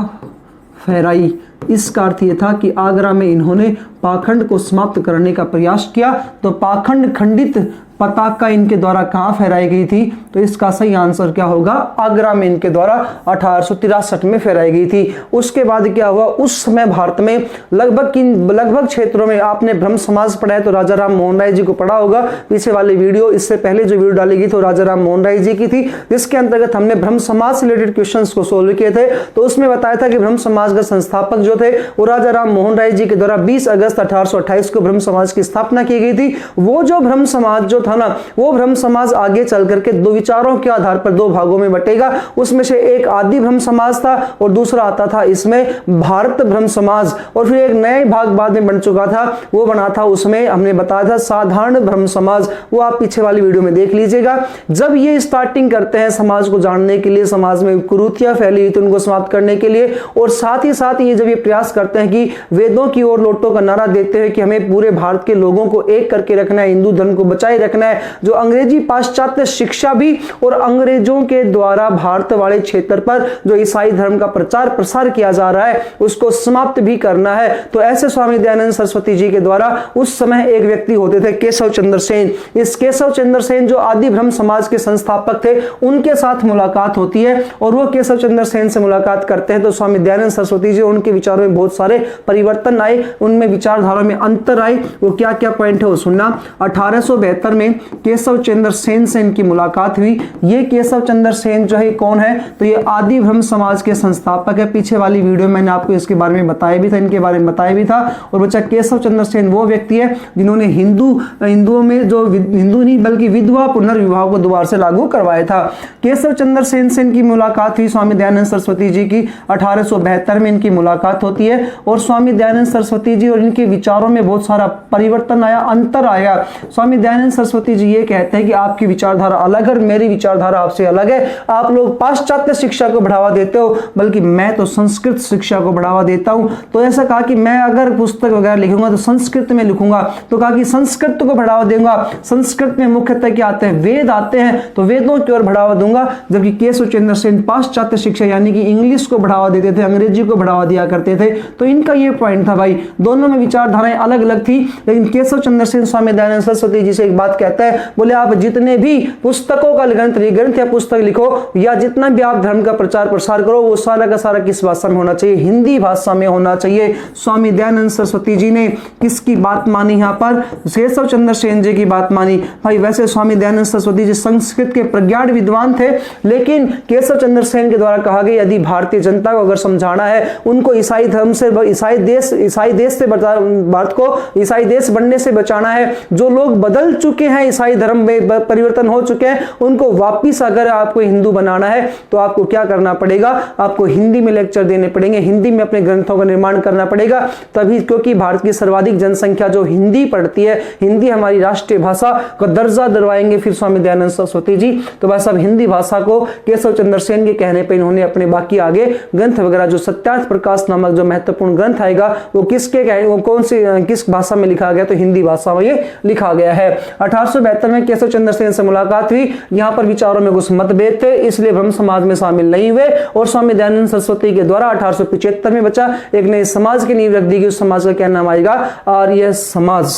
फहराई। इसका अर्थ यह था कि आगरा में इन्होंने पाखंड को समाप्त करने का प्रयास किया। तो पाखंड खंडित पताका इनके द्वारा कहां फहराई गई थी? तो इसका सही आंसर क्या होगा? आगरा में इनके द्वारा 1863 में फहराई गई थी। उसके बाद क्या हुआ? उस समय भारत में लगभग क्षेत्रों में आपने ब्रह्म समाज पढ़ा है तो राजा राम मोहन राय जी को पढ़ा होगा। पीछे वाले वीडियो, इससे पहले जो वीडियो डाली गई तो राजा राम मोहन राय जी की थी, जिसके अंतर्गत हमने ब्रह्म समाज से रिलेटेड क्वेश्चन को सोल्व किए थे। तो उसमें बताया था कि ब्रह्म समाज का संस्थापक जो थे वो राजा राम मोहन राय जी के द्वारा 20 अगस्त अगस्त 1828 को ब्रह्म समाज की स्थापना की गई थी। वो जो ब्रह्म समाज जो था ना, वो ब्रह्म समाज आगे चल करके दो विचारों के आधार पर दो भागों में बटेगा। उसमें से एक आदि ब्रह्म समाज था और दूसरा आता था इसमें भारत ब्रह्म समाज। और फिर एक नया भाग बाद में बन चुका था, वो बना था, उसमें हमने बताया था साधारण ब्रह्म समाज। वो आप पीछे वाली वीडियो में देख लीजिएगा। जब ये स्टार्टिंग करते हैं समाज को जानने के लिए, समाज में कुरीतियां फैली हुई थी उनको समाप्त करने के लिए, और साथ ही साथ ये जब ये प्रयास करते हैं कि वेदों की ओर लौटो का नारा देते हुए कि हमें पूरे भारत के लोगों को एक करके रखना है, हिंदू धर्म को बचाए रखना है, जो अंग्रेजी पाश्चात्य शिक्षा भी और अंग्रेजों के द्वारा भारत वाले क्षेत्र पर जो ईसाई धर्म का प्रचार प्रसार किया जा रहा है उसको समाप्त भी करना है। तो ऐसे स्वामी दयानंद सरस्वती जी के द्वारा उस समय एक व्यक्ति होते थे केशव चंद्र सेन। इस केशव चंद्र सेन जो आदि ब्रह्म समाज के संस्थापक थे, उनके साथ मुलाकात होती है और वो केशव चंद्र सेन से मुलाकात करते हैं तो स्वामी दयानंद सरस्वती जी, उनके विचारों में बहुत सारे परिवर्तन आए, उनमें विचारधारा में अंतर आए। वो क्या क्या पॉइंट है वो सुनना। 1872 में केशव चंद्र सेन से इनकी मुलाकात हुई। ये केशव चंद्र सेन जो है कौन है, तो ये आदि ब्रह्म समाज के संस्थापक है। पीछे वाली वीडियो में मैंने आपको इसके बारे में बताया भी था, इनके बारे में बताया भी था। और बच्चा केशव चंद्र सेन वो व्यक्ति है जिन्होंने हिंदुओं में जो हिंदू नहीं बल्कि विधवा पुनर्विवाह को दोबारा से लागू करवाया था। केशव चंद्र सेन से इनकी मुलाकात हुई स्वामी दयानंद सरस्वती जी की। 1872 में इनकी मुलाकात होती है और स्वामी दयानंद सरस्वती जी और इनके विचारों में बहुत सारा परिवर्तन आया, अंतर आया। स्वामी दयानंद सरस्वती जी ये कहते हैं कि आपकी विचारधारा अलग है, मेरी विचारधारा आपसे अलग है। आप लोग पाश्चात्य शिक्षा को बढ़ावा देते हो, बल्कि मैं तो संस्कृत शिक्षा को बढ़ावा देता हूं। तो ऐसा कहा कि मैं अगर पुस्तक वगैरह लिखूंगा तो संस्कृत में लिखूंगा। तो कहा कि संस्कृत को बढ़ावा दूंगा। संस्कृत में मुख्यतः क्या आते हैं, वेद आते हैं, तो वेदों की ओर बढ़ावा दूंगा। जबकि केशव चंद्र सेन पाश्चात्य शिक्षा यानी कि इंग्लिश को बढ़ावा देते थे, अंग्रेजी को बढ़ावा दिया करते थे। तो इनका ये पॉइंट था भाई, दोनों में विचारधाराएं अलग अलग थी। लेकिन केशव चंद्र सेन स्वामी दयानंद सरस्वती जी से एक बात कहता है, बोले आप जितने भी पुस्तकों का ग्रंथ या पुस्तक लिखो या जितना भी आप धर्म का प्रचार प्रसार करो, वो सारा का सारा किस भाषा में होना चाहिए, हिंदी भाषा में होना चाहिए। स्वामी दयानंद सरस्वती जी ने किसकी बात मानी, यहाँ पर केशव चंद्र सेन जी की बात मानी। भाई वैसे स्वामी दयानंद सरस्वती जी संस्कृत के प्रज्ञान विद्वान थे, लेकिन केशव चंद्र सेन के द्वारा कहा गया यदि भारतीय जनता को अगर समझाना है, उनको ईसाई धर्म से, ईसाई देश से भारत को ईसाई देश बनने से बचाना है, जो लोग बदल चुके हैं, ईसाई धर्म में परिवर्तन हो चुके हैं, उनको वापिस अगर आपको हिंदू बनाना है तो आपको क्या करना पड़ेगा, आपको हिंदी में लेक्चर देने पड़ेंगे, हिंदी में अपने ग्रंथों का निर्माण करना पड़ेगा। तभी, क्योंकि भारत की सर्वाधिक जनसंख्या जो हिंदी पढ़ती है, हिंदी हमारी राष्ट्रीय भाषा का दर्जा दिलवाएंगे फिर स्वामी दयानंद सरस्वती जी। तो बस अब हिंदी भाषा को केशव चंद्र सेन के कहने पर इन्होंने अपने बाकी आगे ग्रंथ वगैरह जो सत्यार्थ प्रकाश नामक जो महत्वपूर्ण ग्रंथ आएगा वो किसके वो कौन सी किस भाषा में लिखा गया, तो हिंदी भाषा में ये लिखा गया है। 1872 में केशव चंद्र सेन से मुलाकात हुई। यहाँ पर विचारों में कुछ मतभेद थे, इसलिए ब्रह्म समाज में शामिल नहीं हुए और स्वामी दयानंद सरस्वती के द्वारा 1875 में बचा एक नए समाज की नींव रख दी गई। उस समाज का क्या नाम आएगा, आर्य समाज।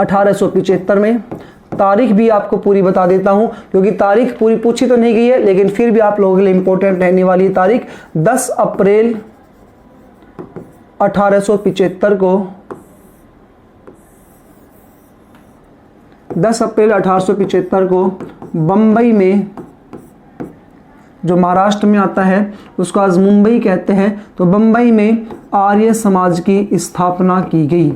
1875 में तारीख भी आपको पूरी बता देता हूं, क्योंकि तारीख पूरी पूछी तो नहीं गई है, लेकिन फिर भी आप लोगों के लिए इंपॉर्टेंट रहने वाली तारीख 10 अप्रैल 1875 को 10 अप्रैल 1875 को बंबई में, जो महाराष्ट्र में आता है उसको आज मुंबई कहते हैं, तो बंबई में आर्य समाज की स्थापना की गई।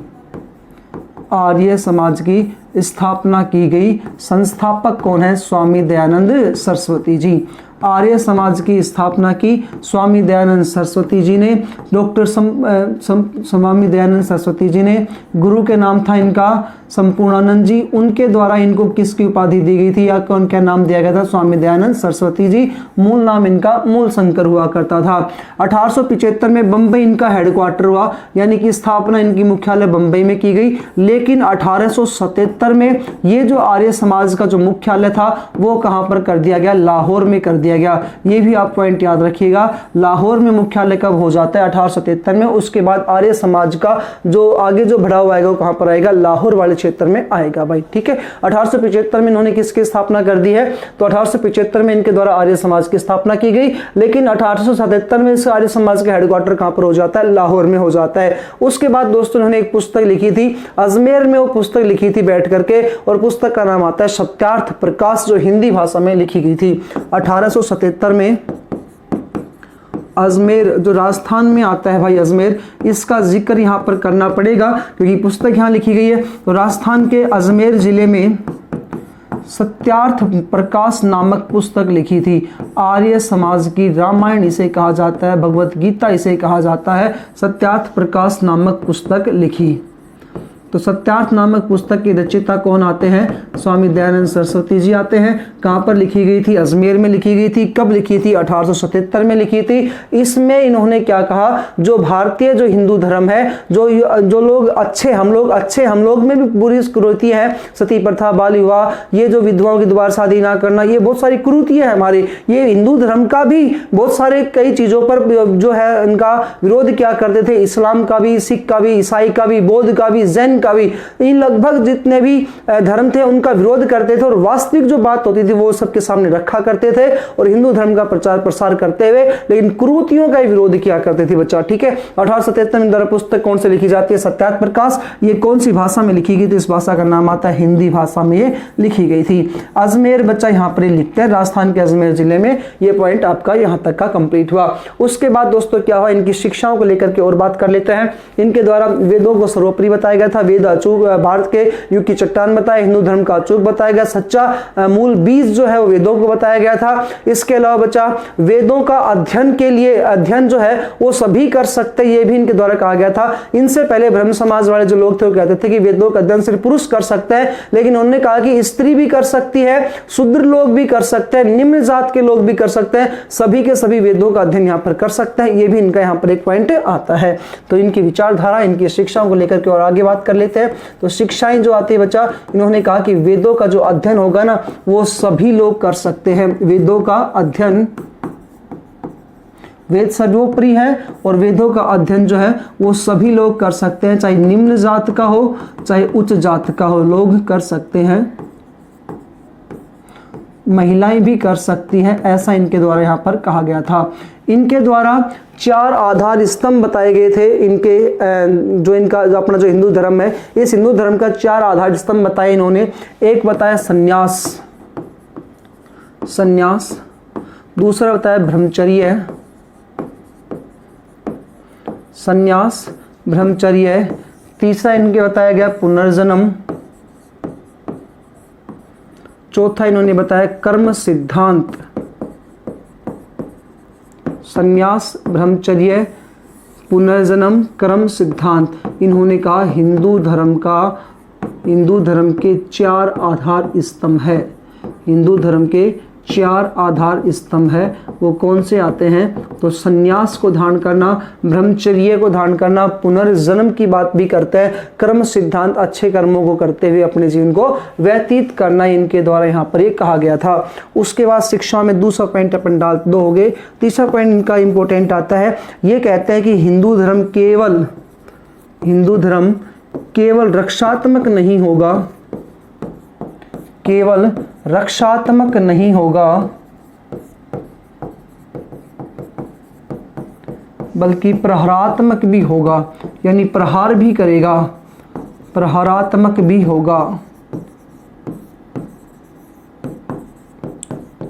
आर्य समाज की स्थापना की गई। संस्थापक कौन है, स्वामी दयानंद सरस्वती जी। आर्य समाज की स्थापना की स्वामी दयानंद सरस्वती जी ने। डॉक्टर स्वामी दयानंद सरस्वती जी ने, गुरु के नाम था इनका संपूर्णानंद जी, उनके द्वारा इनको किसकी उपाधि दी गई थी या कौन क्या नाम दिया गया था, स्वामी दयानंद सरस्वती जी। मूल नाम इनका मूल शंकर हुआ करता था। 1875 में बंबई इनका हेडक्वार्टर हुआ, यानी कि स्थापना इनकी मुख्यालय बंबई में की गई। लेकिन 1877 में ये जो आर्य समाज का जो मुख्यालय था वो कहां पर कर दिया गया, लाहौर में कर दिया गया। ये भी आप पॉइंट याद रखिएगा, लाहौर में मुख्यालय कब हो जाता है, 1877 में। उसके बाद आर्य समाज का जो आगे जो बढ़ावा आएगा वो कहां पर आएगा, लाहौर वाले क्षेत्र में आएगा भाई, ठीक है। 1875 में इन्होंने किसकी स्थापना कर दी है, तो 1875 में इनके द्वारा आर्य समाज की स्थापना की गई। लेकिन 1877 में इस आर्य समाज का हेडक्वार्टर कहां पर हो जाता है, लाहौर में हो जाता है। उसके बाद दोस्तों इन्होंने एक पुस्तक लिखी थी, अजमेर में वो पुस्तक लिखी थी बैठ करके, और पुस्तक का नाम आता है सत्यार्थ प्रकाश, जो हिंदी भाषा में लिखी गई थी। 1877 में अजमेर जो राजस्थान में आता है भाई अजमेर, इसका जिक्र यहाँ पर करना पड़ेगा क्योंकि पुस्तक यहाँ लिखी गई है। तो राजस्थान के अजमेर जिले में सत्यार्थ प्रकाश नामक पुस्तक लिखी थी। आर्य समाज की रामायण इसे कहा जाता है, भगवत गीता इसे कहा जाता है। सत्यार्थ प्रकाश नामक पुस्तक लिखी। तो सत्यार्थ नामक पुस्तक के रचयिता कौन आते हैं? स्वामी दयानंद सरस्वती जी आते हैं। कहाँ पर लिखी गई थी? अजमेर में लिखी गई थी। कब लिखी थी? 1877 में लिखी थी। इसमें इन्होंने क्या कहा, जो भारतीय जो हिंदू धर्म है, जो लोग अच्छे हम लोग में भी बुरी कुरीतियां हैं, सती प्रथा, बाल विवाह, ये जो विधवाओं की दोबारा शादी ना करना, ये बहुत सारी कुरीतियां हैं हमारी। ये हिंदू धर्म का भी बहुत सारे कई चीजों पर जो है इनका विरोध क्या करते थे, इस्लाम का भी, सिख का भी, ईसाई का भी, बौद्ध का भी, जैन का भी, इन लगभग जितने भी धर्म थे उनका विरोध करते थे और वास्तविक जो बात होती थी वो सबके सामने रखा करते थे और हिंदू धर्म का प्रचार प्रसार करते हुए लेकिन कुरीतियों का विरोध किया करते थे बच्चा। ठीक है, 1877 में द्वारा पुस्तक कौन से लिखी जाती है? सत्यार्थ प्रकाश। ये कौन सी भाषा में लिखी गई थी? इस भाषा का नाम आता है हिंदी भाषा में ये लिखी गई थी। अजमेर बच्चा यहाँ पर लिखते हैं, राजस्थान के अजमेर जिले में। ये पॉइंट आपका यहाँ तक का कंप्लीट हुआ। उसके बाद दोस्तों क्या हुआ, इनकी शिक्षाओं को लेकर के और बात कर लेते हैं। इनके द्वारा वेदों को सर्वोपरि बताया गया था। वेद अचूक भारत के युग की चट्टान बताया, हिंदू धर्म का अचूक बताया गया, सच्चा मूल बीज जो है वो वेदों को बताया गया था। इसके अलावा बच्चा वेदों का अध्ययन के लिए अध्ययन जो है वो सभी कर सकते, ये भी इनके द्वारा कहा गया था। इनसे पहले ब्रह्म समाज वाले जो लोग थे वो कहते थे कि वेदों का अध्ययन सिर्फ पुरुष कर सकते हैं, लेकिन उन्होंने कहा कि स्त्री भी कर सकती है, शूद्र लोग भी कर सकते हैं, निम्न जात के लोग भी कर सकते हैं, सभी के सभी वेदों का अध्ययन यहाँ पर कर सकते हैं। ये भी इनका यहाँ पर एक पॉइंट आता है। तो इनकी विचारधारा, इनकी शिक्षाओं को लेकर के और आगे बात कर लेते हैं। तो शिक्षाएं जो आती है बच्चा, इन्होंने कहा कि वेदों का जो अध्ययन होगा ना वो सभी लोग कर सकते हैं। वेदों का अध्ययन, वेद सर्वोपरि है और वेदों का अध्ययन जो है वो सभी लोग कर सकते हैं, चाहे निम्न जात का हो चाहे उच्च जात का हो, लोग कर सकते हैं। महिलाएं भी कर सकती हैं, ऐसा इनके द्वारा यहाँ पर कहा गया था। इनके द्वारा 4 आधार स्तंभ बताए गए थे। इनके जो इनका जो अपना जो हिंदू धर्म है, इस हिंदू धर्म का 4 आधार स्तंभ बताए इन्होंने। एक बताया संन्यास, दूसरा बताया ब्रह्मचर्य, संन्यास ब्रह्मचर्य, तीसरा इनके बताया गया पुनर्जन्म, चौथा इन्होंने बताया कर्म सिद्धांत। संन्यास, ब्रह्मचर्य, पुनर्जन्म, कर्म सिद्धांत, इन्होंने कहा हिंदू धर्म के 4 आधार स्तंभ है। हिंदू धर्म के 4 आधार स्तंभ है। वो कौन से आते हैं? तो संन्यास को धारण करना, ब्रह्मचर्य को धारण करना, पुनर्जन्म की बात भी करते हैं, कर्म सिद्धांत, अच्छे कर्मों को करते हुए अपने जीवन को व्यतीत करना, इनके द्वारा यहाँ पर ये कहा गया था। उसके बाद शिक्षा में दूसरा पॉइंट अपन डाल, 2 हो गए। तीसरा पॉइंट इनका इंपॉर्टेंट आता है। ये कहते हैं कि हिंदू धर्म केवल रक्षात्मक नहीं होगा, केवल रक्षात्मक नहीं होगा बल्कि प्रहारात्मक भी होगा, यानी प्रहार भी करेगा, प्रहारात्मक भी होगा।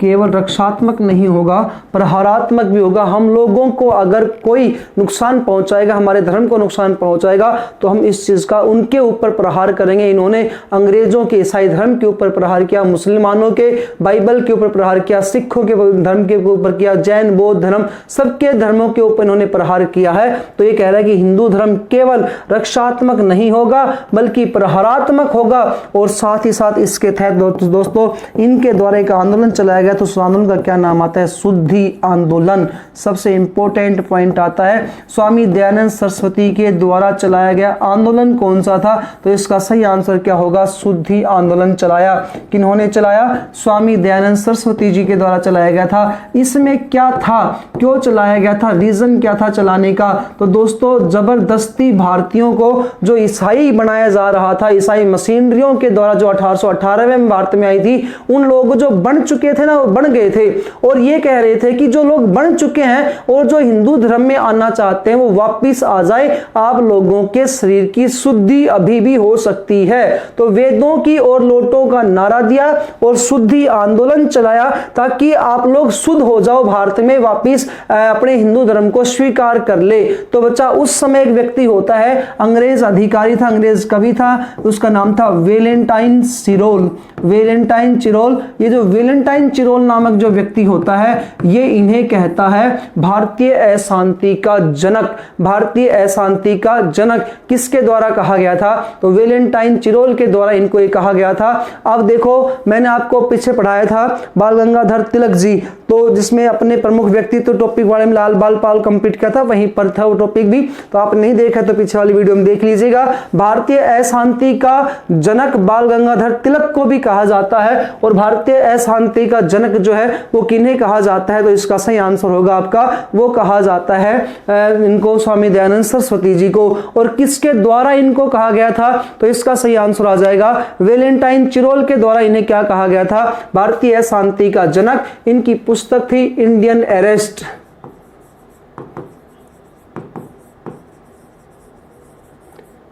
केवल रक्षात्मक नहीं होगा, प्रहारात्मक भी होगा। हम लोगों को अगर कोई नुकसान पहुंचाएगा, हमारे धर्म को नुकसान पहुंचाएगा, तो हम इस चीज का उनके ऊपर प्रहार करेंगे। इन्होंने अंग्रेजों के ईसाई धर्म के ऊपर प्रहार किया, मुसलमानों के बाइबल के ऊपर प्रहार किया, सिखों के धर्म के ऊपर किया, जैन बौद्ध धर्म, सबके धर्मों के ऊपर इन्होंने प्रहार किया है। तो ये कह रहा है कि हिंदू धर्म केवल रक्षात्मक नहीं होगा बल्कि प्रहारात्मक होगा। और साथ ही साथ इसके तहत दोस्तों इनके द्वारा एक आंदोलन चलाया गया, तो उस आंदोलन का क्या नाम आता है? शुद्धि आंदोलन। सबसे इंपॉर्टेंट पॉइंट आता है, स्वामी दयानंद सरस्वती के द्वारा चलाया गया आंदोलन कौन सा था? तो इसका सही आंसर क्या होगा? शुद्धि आंदोलन चलाया। किन्होंने चलाया? स्वामी दयानंद सरस्वती जी के द्वारा चलाया गया था। इसमें क्या था, क्यों चलाया गया था, रीजन क्या था चलाने का? तो दोस्तों जबरदस्ती भारतीयों को जो ईसाई बनाया जा रहा था, ईसाई मशीनरियों के द्वारा जो 1818 में भारत में आई थी, उन लोग जो बन चुके थे ना बन गए थे और ये कह रहे थे कि जो लोग बन चुके हैं और जो हिंदू धर्म में आना चाहते हैं वो वापिस आ जाए, आप लोगों के शरीर की शुद्धि अभी भी हो सकती है। तो वेदों की और लोटों का नारा दिया और शुद्धि आंदोलन चलाया ताकि आप लोग शुद्ध हो जाओ, भारत में वापिस अपने हिंदू धर्म को स्वीकार कर ले। तो बच्चा उस समय एक व्यक्ति होता है, अंग्रेज अधिकारी था, अंग्रेज कवि था, उसका नाम था वेलेंटाइन चिरोल। वेलेंटाइन चिरोल, ये जो वेलेंटाइन चिरोल नामक जो व्यक्ति होता है ये इन्हें कहता है भारतीय अशांति का जनक। भारतीय अशांति का जनक किसके द्वारा कहा गया था? तो वेलेंटाइन चिरोल के द्वारा इनको ये कहा गया था। अब देखो मैंने आपको पीछे पढ़ाया था बाल गंगाधर तिलक जी, तो जिसमें अपने प्रमुख व्यक्तित्व टॉपिक बारे में लाल बाल पाल कंप्लीट किया था, वहीं पर था वो टॉपिक भी, तो आप नहीं देखा तो पीछे वाली वीडियो में देख लीजिएगा। भारतीय अशांति का जनक बाल गंगाधर तिलक को भी कहा जाता है और भारतीय अशांति का जनक जो है वो किन्हें कहा जाता है? तो इसका सही आंसर होगा आपका, वो कहा जाता है इनको स्वामी दयानंद सरस्वती जी को। और किसके द्वारा इनको कहा गया था? तो इसका सही आंसर आ जाएगा वेलेंटाइन चिरोल के द्वारा इन्हें क्या कहा गया था? भारतीय अशांति का जनक। इनकी पुस्तक थी इंडियन अरेस्ट।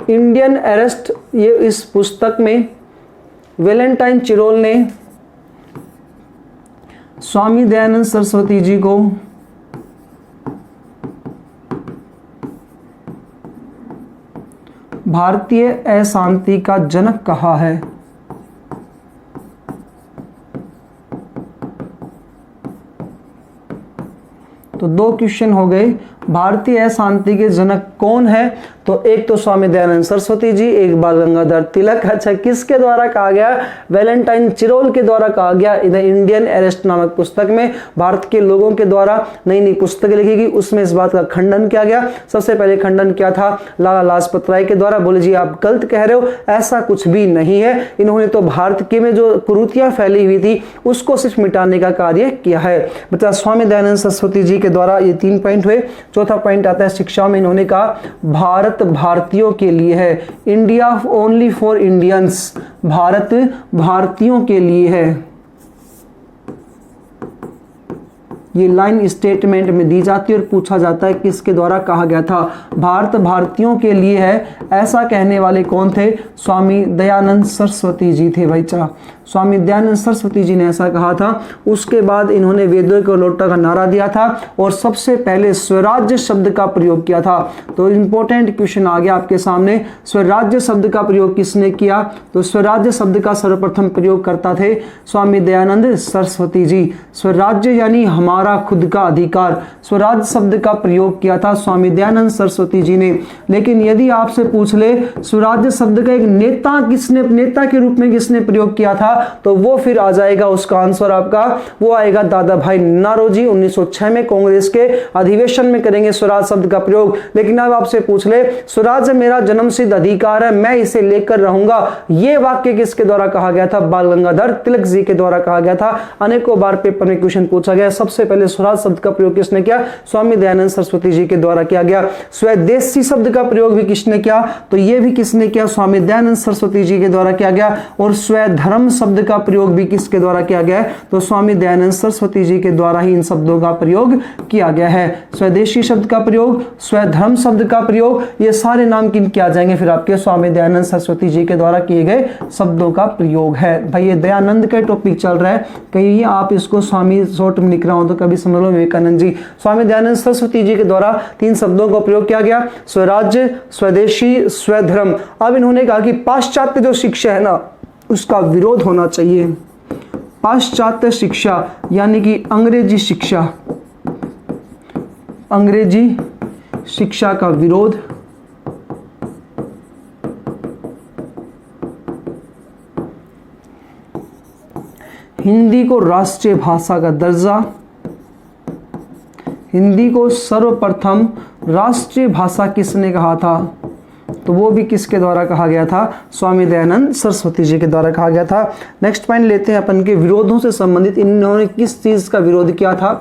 इंडियन अरेस्ट, ये इस पुस्तक में वेलेंटाइन चिरोल ने स्वामी दयानंद सरस्वती जी को भारतीय अशांति का जनक कहा है। तो दो क्वेश्चन हो गए, भारतीय अशांति के जनक कौन है? तो एक तो स्वामी दयानंद सरस्वती जी, एक बाल गंगाधर तिलक। अच्छा, किसके द्वारा कहा गया? वेलेंटाइन चिरोल के द्वारा कहा गया। द इंडियन अरेस्ट नामक पुस्तक में भारत के लोगों के द्वारा नई नई पुस्तकें लिखी गई, उसमें इस बात का खंडन किया गया। सबसे पहले खंडन किया था लाला लाजपत राय के द्वारा, बोले जी आप गलत कह रहे हो, ऐसा कुछ भी नहीं है। इन्होंने तो भारत के में जो कुरीतियां फैली हुई थी उसको सिर्फ मिटाने का कार्य किया है। मतलब स्वामी दयानंद सरस्वती जी के द्वारा ये 3 पॉइंट हुए। चौथा पॉइंट आता है शिक्षा में। इन्होंने कहा भारत भारतीयों के लिए है, India only for Indians, Bharat भारतीयों के लिए है। ये लाइन स्टेटमेंट में दी जाती है और पूछा जाता है किसके द्वारा कहा गया था? भारत भारतीयों के लिए है। ऐसा कहने वाले कौन थे? स्वामी दयानंद सरस्वती जी थे भाई चा। स्वामी दयानंद सरस्वती जी ने ऐसा कहा था। उसके बाद इन्होंने वेदों को लोटा का नारा दिया था और सबसे पहले स्वराज्य शब्द का प्रयोग किया था। तो इंपॉर्टेंट क्वेश्चन आ गया आपके सामने, स्वराज्य शब्द का प्रयोग किसने किया? तो स्वराज्य शब्द का सर्वप्रथम प्रयोग करता थे स्वामी दयानंद सरस्वती जी। स्वराज्य यानी हमारा खुद का अधिकार, स्वराज शब्द का प्रयोग किया था स्वामी दयानंद सरस्वती जी ने। लेकिन यदि आपसे पूछ ले स्वराज्य शब्द का एक नेता के रूप में किसने प्रयोग किया था, तो वो फिर आ जाएगा उसका आंसर आपका, वो आएगा दादा भाई नारोजी। 1906 में कांग्रेस के अधिवेशन में करेंगे स्वराज शब्द का प्रयोग। लेकिन अब आपसे पूछ ले स्वराज मेरा जन्मसिद्ध अधिकार है, मैं इसे लेकर रहूंगा, ये वाक्य किसके द्वारा कहा गया था? बाल गंगाधर तिलक जी के द्वारा कहा गया था। अनेकों बार पेपर में क्वेश्चन पूछा गया। सबसे पहले स्वराज शब्द का प्रयोग किसने किया? स्वामी दयानंद सरस्वती जी के द्वारा किया गया। स्वदेशी शब्द का प्रयोग भी किसने किया? तो ये भी किसने किया? स्वामी दयानंद सरस्वती जी के द्वारा किया गया। और स्वधर्म शब्द का प्रयोग भी किसके द्वारा किया गया है? तो स्वामी दयानंद सरस्वती जी के द्वारा ही इन शब्दों का प्रयोग किया गया है। स्वदेशी शब्द का प्रयोग, स्वधर्म शब्द का प्रयोग, ये सारे नाम किनके आ जाएंगे? फिर आपके स्वामी दयानंद सरस्वती जी के द्वारा किए गए शब्दों का प्रयोग है। भाई ये दयानंद का टॉपिक चल रहा है, कहीं आप इसको स्वामी शॉर्ट में लिख रहा हूं तो कभी समझ लो विवेकानंद जी। स्वामी दयानंद सरस्वती जी के द्वारा 3 शब्दों का प्रयोग किया गया, स्वराज्य, स्वदेशी, स्वधर्म। अब इन्होंने कहा कि पाश्चात्य जो शिक्षा है ना उसका विरोध होना चाहिए। पाश्चात्य शिक्षा यानी कि अंग्रेजी शिक्षा, अंग्रेजी शिक्षा का विरोध। हिंदी को राष्ट्रीय भाषा का दर्जा, हिंदी को सर्वप्रथम राष्ट्रीय भाषा किसने कहा था? तो वो भी किसके द्वारा कहा गया था? स्वामी दयानंद सरस्वती जी के द्वारा कहा गया था। नेक्स्ट पॉइंट लेते हैं अपन के विरोधों से संबंधित। इन्होंने किस चीज का विरोध किया था?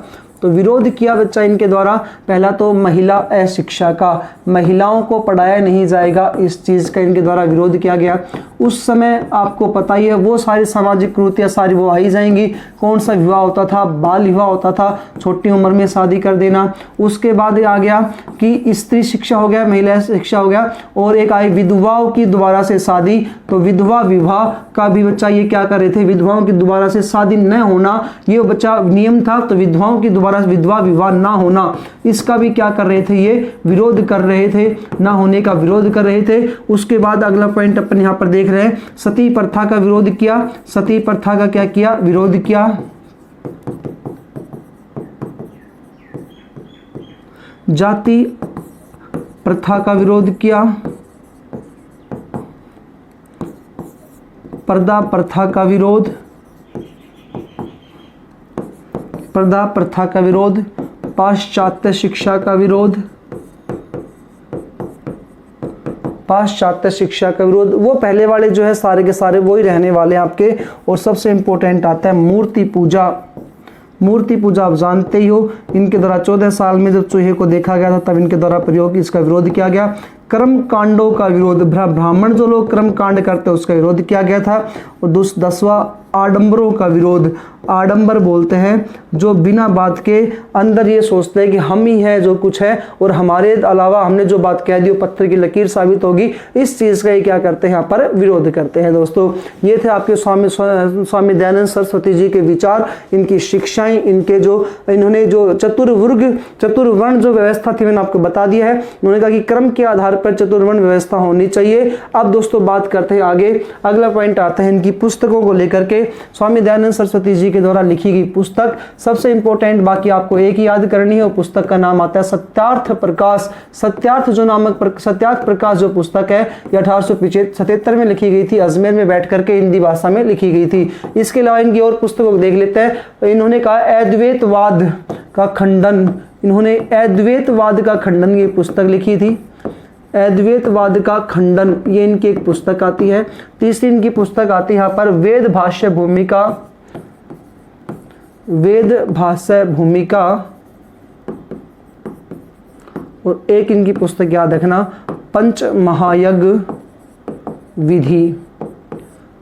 तो विरोध किया बच्चा इनके द्वारा पहला तो महिला अशिक्षा का, महिलाओं को पढ़ाया नहीं जाएगा, इस चीज़ का इनके द्वारा विरोध किया गया। उस समय आपको पता ही है वो सारी सामाजिक कुरीतियाँ सारी वो आई जाएंगी। कौन सा विवाह होता था? बाल विवाह होता था, छोटी उम्र में शादी कर देना। उसके बाद आ गया कि स्त्री शिक्षा हो गया, महिला शिक्षा हो गया, और एक आई विधवाओं की दोबारा से शादी। तो विधवा विवाह का भी बच्चा ये क्या कर रहे थे? विधवाओं की दोबारा से शादी न होना, ये बच्चा नियम था। तो विधवाओं की दोबारा विधवा विवाह ना होना, इसका भी क्या कर रहे थे? ये विरोध कर रहे थे, ना होने का विरोध कर रहे थे। उसके बाद अगला पॉइंट अपन यहाँ पर देख रहे हैं, सती प्रथा का विरोध किया। सती प्रथा का क्या किया? विरोध किया। जाति प्रथा का विरोध किया। पर्दा प्रथा का विरोध, पर्दा प्रथा का विरोध। पाश्चात्य शिक्षा का विरोध, पाश्चात्य शिक्षा का विरोध। वो पहले वाले जो है सारे के सारे वही रहने वाले हैं आपके। और सबसे इंपॉर्टेंट आता है मूर्ति पूजा। मूर्ति पूजा आप जानते ही हो, इनके द्वारा 14 साल में जब चूहे को देखा गया था तब इनके द्वारा प्रयोग इसका विरोध किया गया। कर्म कांडों का विरोध, ब्राह्मण जो लोग कर्म कांड करते हैं उसका विरोध किया गया था। और 10वां आडंबरों का विरोध। आडंबर बोलते हैं जो बिना बात के अंदर ये सोचते हैं कि हम ही हैं जो कुछ है, और हमारे अलावा हमने जो बात कह दी वो पत्थर की लकीर साबित होगी। इस चीज़ का ये क्या करते हैं? यहाँ पर विरोध करते हैं। दोस्तों ये थे आपके स्वामी दयानंद सरस्वती जी के विचार, इनकी शिक्षाएं, इनके जो इन्होंने जो चतुर्वर्ण जो व्यवस्था थी मैंने आपको बता दिया है। उन्होंने कहा कि क्रम के आधार पर चतुर्वर्ण व्यवस्था होनी चाहिए। अब दोस्तों बात करते हैं आगे, अगला पॉइंट आता है इनकी पुस्तकों को लेकर के। स्वामी दयानंद सरस्वती जी के द्वारा लिखी गई पुस्तक सबसे इंपॉर्टेंट, बाकी आपको एक ही याद करनी है, वो पुस्तक का नाम आता है सत्यार्थ प्रकाश। सत्यार्थ सत्यार्थ प्रकाश जो पुस्तक है ये 1877 में लिखी गई थी, अजमेर में बैठ करके हिंदी भाषा में लिखी गई थी। इसके अलावा इनकी और पुस्तकों को देख लेते हैं। इन्होंने कहा अद्वैतवाद का खंडन, इन्होंने अद्वैतवाद का खंडन ये पुस्तक लिखी थी। अद्वैतवाद का खंडन ये इनकी एक पुस्तक आती है। तीसरी इनकी पुस्तक आती है यहाँ पर वेद भाष्य भूमिका, वेद भाष्य भूमिका। और एक इनकी पुस्तक याद रखना पंच महायज्ञ विधि,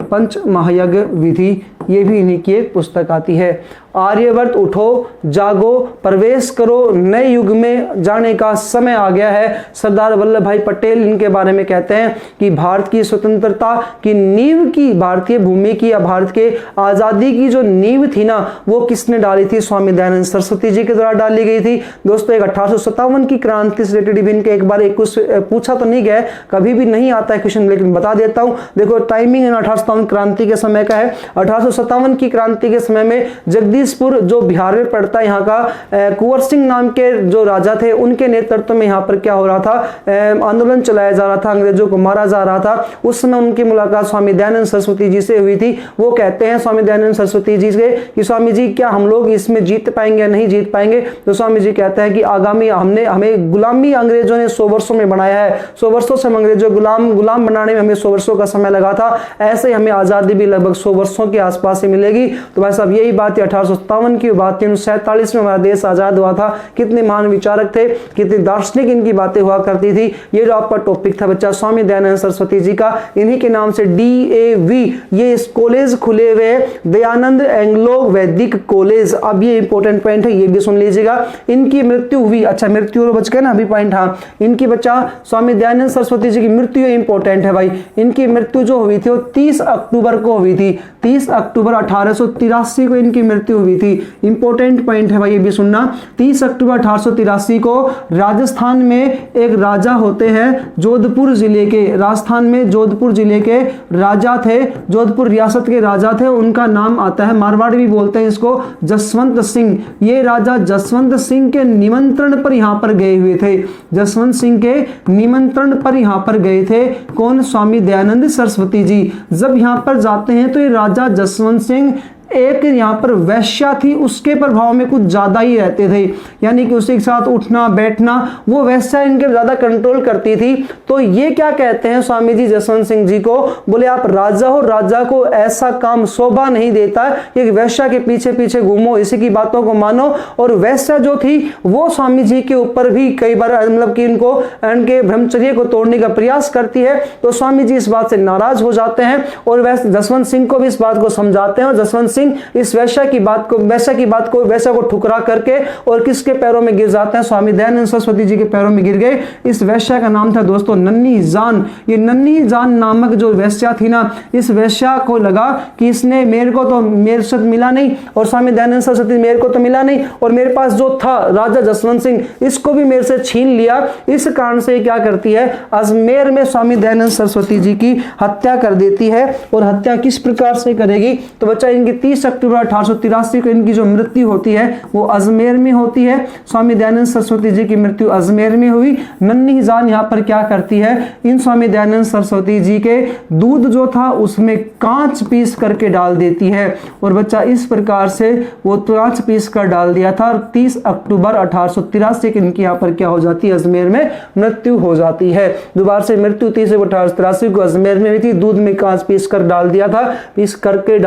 पंच महायज्ञ विधि, ये भी इन्हीं की एक पुस्तक आती है। आर्यवर्त उठो जागो प्रवेश करो, नए युग में जाने का समय आ गया है। सरदार वल्लभ भाई पटेल इनके बारे में कहते हैं कि भारत की स्वतंत्रता की नींव की, भारतीय भूमि की या भारत के आज़ादी की जो नींव थी ना वो किसने डाली थी? स्वामी दयानंद सरस्वती जी के द्वारा डाली गई थी। दोस्तों एक 1857 की क्रांति से रिलेटेड इनके एक बार एक कुछ पूछा तो नहीं गया, कभी भी नहीं आता है क्वेश्चन, लेकिन बता देता हूँ। देखो टाइमिंग 1857 क्रांति के समय का है। 1857 की क्रांति के समय में जगदीशपुर जो बिहार में पड़ता है, यहाँ का कुंवर सिंह नाम के जो राजा थे उनके नेतृत्व में यहाँ पर क्या हो रहा था? आंदोलन चलाया जा रहा था, अंग्रेजों को मारा जा रहा था। उस समय उनकी मुलाकात स्वामी दयानंद सरस्वती जी से हुई थी। वो कहते हैं स्वामी दयानंद सरस्वती जी से कि स्वामी जी क्या हम लोग इसमें जीत पाएंगे या नहीं जीत पाएंगे? तो स्वामी जी कहते हैं कि आगामी हमें गुलामी अंग्रेजों ने 100 वर्षों में बनाया है, 100 वर्षों से हम अंग्रेजों गुलाम बनाने में हमें 100 वर्षों का समय लगा था, ऐसे ही हमें आजादी भी लगभग 100 वर्षों के आसपास से मिलेगी। तो भाई साहब यही बात है, 1857 की बात थी। 1947 में हमारा देश आजाद हुआ था। कितने महान विचारक थे, कितने दार्शनिक इनकी बातें हुआ करती थी। ये जो आपका टॉपिक था बच्चा स्वामी दयानंद सरस्वती जी का, इन्हीं के नाम से DAV ये इस कॉलेज खुले हुए, दयानंद एंग्लो वैदिक कॉलेज। अब ये इंपॉर्टेंट पॉइंट है, ये भी सुन लीजिएगा। इनकी मृत्यु हुई, अच्छा मृत्यु बच गया ना अभी पॉइंट, हाँ इनकी बच्चा स्वामी दयानंद सरस्वती जी की मृत्यु इंपॉर्टेंट है भाई। इनकी मृत्यु जो हुई थी वो 30 अक्टूबर को हुई थी, 30 अक्टूबर 1883 को इनकी मृत्यु हुई थी। इंपॉर्टेंट पॉइंट है भाई, ये भी सुनना। 30 अक्टूबर 1883 को राजस्थान में एक राजा होते हैं जोधपुर जिले के, राजस्थान में जोधपुर जिले के राजा थे, जोधपुर रियासत के राजा थे। उनका नाम आता है, मारवाड़ी भी बोलते हैं इसको, जसवंत सिंह। ये राजा जसवंत सिंह के निमंत्रण पर यहाँ पर गए हुए थे, जसवंत सिंह के निमंत्रण पर यहाँ पर गए थे। कौन? स्वामी दयानंद सरस्वती जी। जब यहाँ पर जाते हैं तो ये राजा जसवंत सिंह एक यहाँ पर वैश्या थी, उसके प्रभाव में कुछ ज्यादा ही रहते थे, यानी कि उसके साथ उठना बैठना वो वैश्या इनके ज्यादा कंट्रोल करती थी। तो ये क्या कहते हैं स्वामी जी जसवंत सिंह जी को, बोले आप राजा हो, राजा को ऐसा काम शोभा नहीं देता कि वैश्या के पीछे पीछे घूमो, इसी की बातों को मानो। और वैश्या जो थी वो स्वामी जी के ऊपर भी कई बार मतलब कि इनको इनके ब्रह्मचर्य को तोड़ने का प्रयास करती है। तो स्वामी जी इस बात से नाराज हो जाते हैं और जसवंत सिंह को भी इस बात को समझाते हैं। और जसवंत सिंह इस वैश्या की बात को ठुकरा करके और किसके पैरों में गिर जाते हैं, स्वामी दयानंद सरस्वती जी के पैरों में गिर गए। इस वैश्या का नाम था दोस्तों नन्ही जान। ये नन्ही जान नामक जो वैश्या थी ना, इस वैश्या को लगा कि इसने मेरे साथ मिला नहीं और स्वामी दयानंद सरस्वती मेरे को तो मिला नहीं, और मेरे पास जो था राजा जसवंत सिंह इसको भी मेरे से छीन लिया। इस कारण से क्या करती है, अजमेर में स्वामी दयानंद सरस्वती जी की हत्या कर देती है। और हत्या किस प्रकार से करेगी, तो बच्चा इनकी 30 अक्टूबर 1883 को इनकी जो मृत्यु होती है वो अजमेर में होती है। स्वामी दयानंद सरस्वती जी की मृत्यु अजमेर में हुई। नन्ही जान यहाँ पर क्या करती है, इन स्वामी दयानंद सरस्वती जी के दूध जो था उसमें कांच पीस करके डाल देती है। और बच्चा इस प्रकार से वो कांच पीस कर डाल दिया था। 30 अक्टूबर 1883 की इनकी यहाँ पर क्या हो जाती है, अजमेर में मृत्यु हो जाती है। दोबारा से मृत्यु 30 अक्टूबर 1883 को अजमेर में हुई थी। दूध में कांच पीस कर डाल दिया था, पीस करके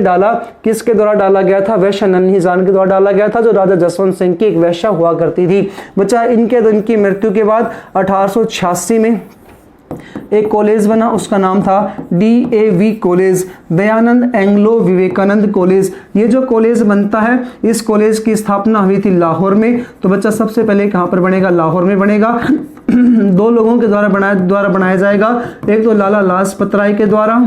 डाला। किसके द्वारा डाला गया था, वैश्या नन्ही जान के द्वारा डाला गया था, जो राजा जसवंत सिंह की एक वैश्या हुआ करती थी। बच्चा इनकी मृत्यु के बाद 1886 में एक कॉलेज बना, उसका नाम था DAV college, Dayanand Anglo Vivekananda college. ये जो कॉलेज बनता है, इस कॉलेज की स्थापना हुई थी लाहौर में। तो बच्चा सबसे पहले कहां पर बनेगा, लाहौर में बनेगा। दो लोगों के द्वारा बनाया जाएगा, एक तो लाला लाजपत राय के द्वारा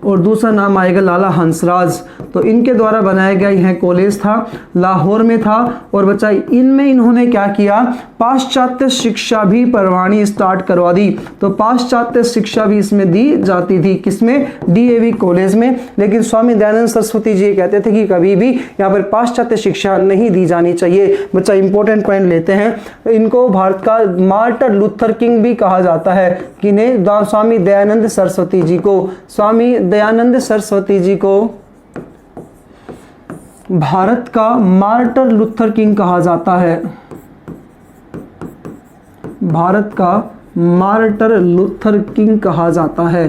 और दूसरा नाम आएगा लाला हंसराज। तो इनके द्वारा बनाया गया यह कॉलेज था, लाहौर में था। और बच्चा इनमें इन्होंने क्या किया, पाश्चात्य शिक्षा भी पढ़वानी स्टार्ट करवा दी। तो पाश्चात्य शिक्षा भी इसमें दी जाती थी, किसमें, DAV कॉलेज में। लेकिन स्वामी दयानंद सरस्वती जी कहते थे कि कभी भी यहाँ पर पाश्चात्य शिक्षा नहीं दी जानी चाहिए। बच्चा इंपॉर्टेंट पॉइंट लेते हैं, इनको भारत का मार्टिन लूथर किंग भी कहा जाता है। किन्हें, स्वामी दयानंद सरस्वती जी को। स्वामी दयानंद सरस्वती जी को भारत का मार्टिन लूथर किंग कहा जाता है। भारत का मार्टिन लूथर किंग कहा जाता है।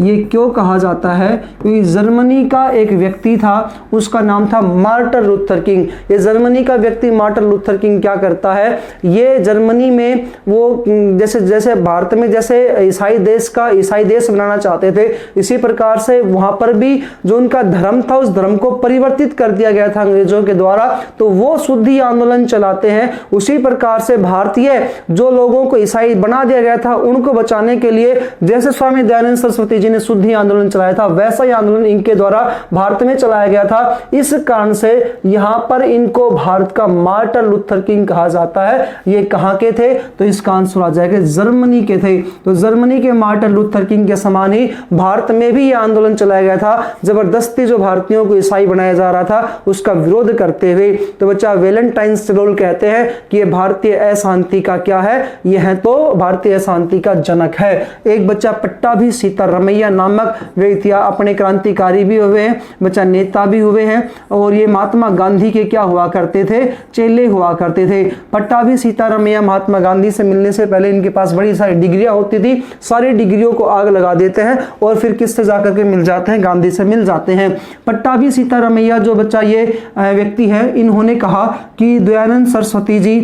ये क्यों कहा जाता है, क्योंकि जर्मनी का एक व्यक्ति था, उसका नाम था मार्टिन लूथर किंग। ये जर्मनी का व्यक्ति मार्टिन लूथर किंग क्या करता है, ये जर्मनी में वो जैसे भारत में जैसे ईसाई देश बनाना चाहते थे, इसी प्रकार से वहां पर भी जो उनका धर्म था उस धर्म को परिवर्तित कर दिया गया था अंग्रेजों के द्वारा। तो वो शुद्धि आंदोलन चलाते हैं। उसी प्रकार से भारतीय जो लोगों को ईसाई बना दिया गया था उनको बचाने के लिए जैसे स्वामी दयानंद सरस्वती ने शुद्धि आंदोलन चलाया था, वैसा ही आंदोलन इनके द्वारा भारत में चलाया गया था। इस कारण से यहां पर इनको भारत का मार्टिन लूथर किंग कहा जाता है। ये कहां के थे, तो इसका आंसर आ जाएगा जर्मनी के थे। तो जर्मनी के मार्टिन लूथर किंग के समान ही भारत में भी यह आंदोलन चलाया गया था। जबरदस्ती जो भारतीयों को ईसाई बनाया जा रहा था उसका विरोध करते हुए। तो बच्चा वेलेंटाइन्स रोल कहते हैं कि यह भारतीय अशांति का क्या है, यह तो भारतीय अशांति का जनक है। एक बच्चा पट्टाभी सीतारमैया नामक व्यक्ति अपने क्रांतिकारी भी हुए हैं, बच्चा नेता भी हुए हैं। और ये महात्मा गांधी के क्या हुआ करते थे, चेले हुआ करते थे। पट्टाभी सीतारमैया महात्मा गांधी से मिलने से पहले इनके पास बड़ी सारी डिग्रियां होती थी, सारी डिग्रियों को आग लगा देते हैं और फिर किससे जाकर के मिल जाते हैं, गांधी से मिल जाते हैं। पट्टाभी सीतारमैया जो बच्चा ये व्यक्ति है, इन्होंने कहा कि दयानंद सरस्वती जी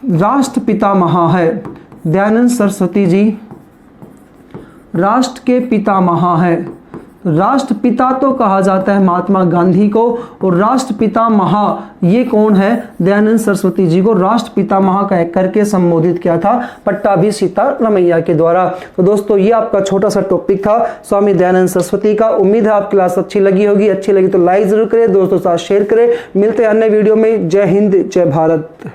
राष्ट्रपिता महा है। दयानंद सरस्वती जी राष्ट्र के पितामह है। राष्ट्रपिता तो कहा जाता है महात्मा गांधी को, और राष्ट्रपिता महा ये कौन है, दयानंद सरस्वती जी को राष्ट्रपिता महा कह करके संबोधित किया था पट्टाभी सीतारमैया के द्वारा। तो दोस्तों ये आपका छोटा सा टॉपिक था स्वामी दयानंद सरस्वती का। उम्मीद है आपकी क्लास अच्छी लगी होगी। अच्छी लगी तो लाइक जरूर करें, दोस्तों के साथ शेयर करें। मिलते हैं अन्य वीडियो में। जय हिंद, जय भारत।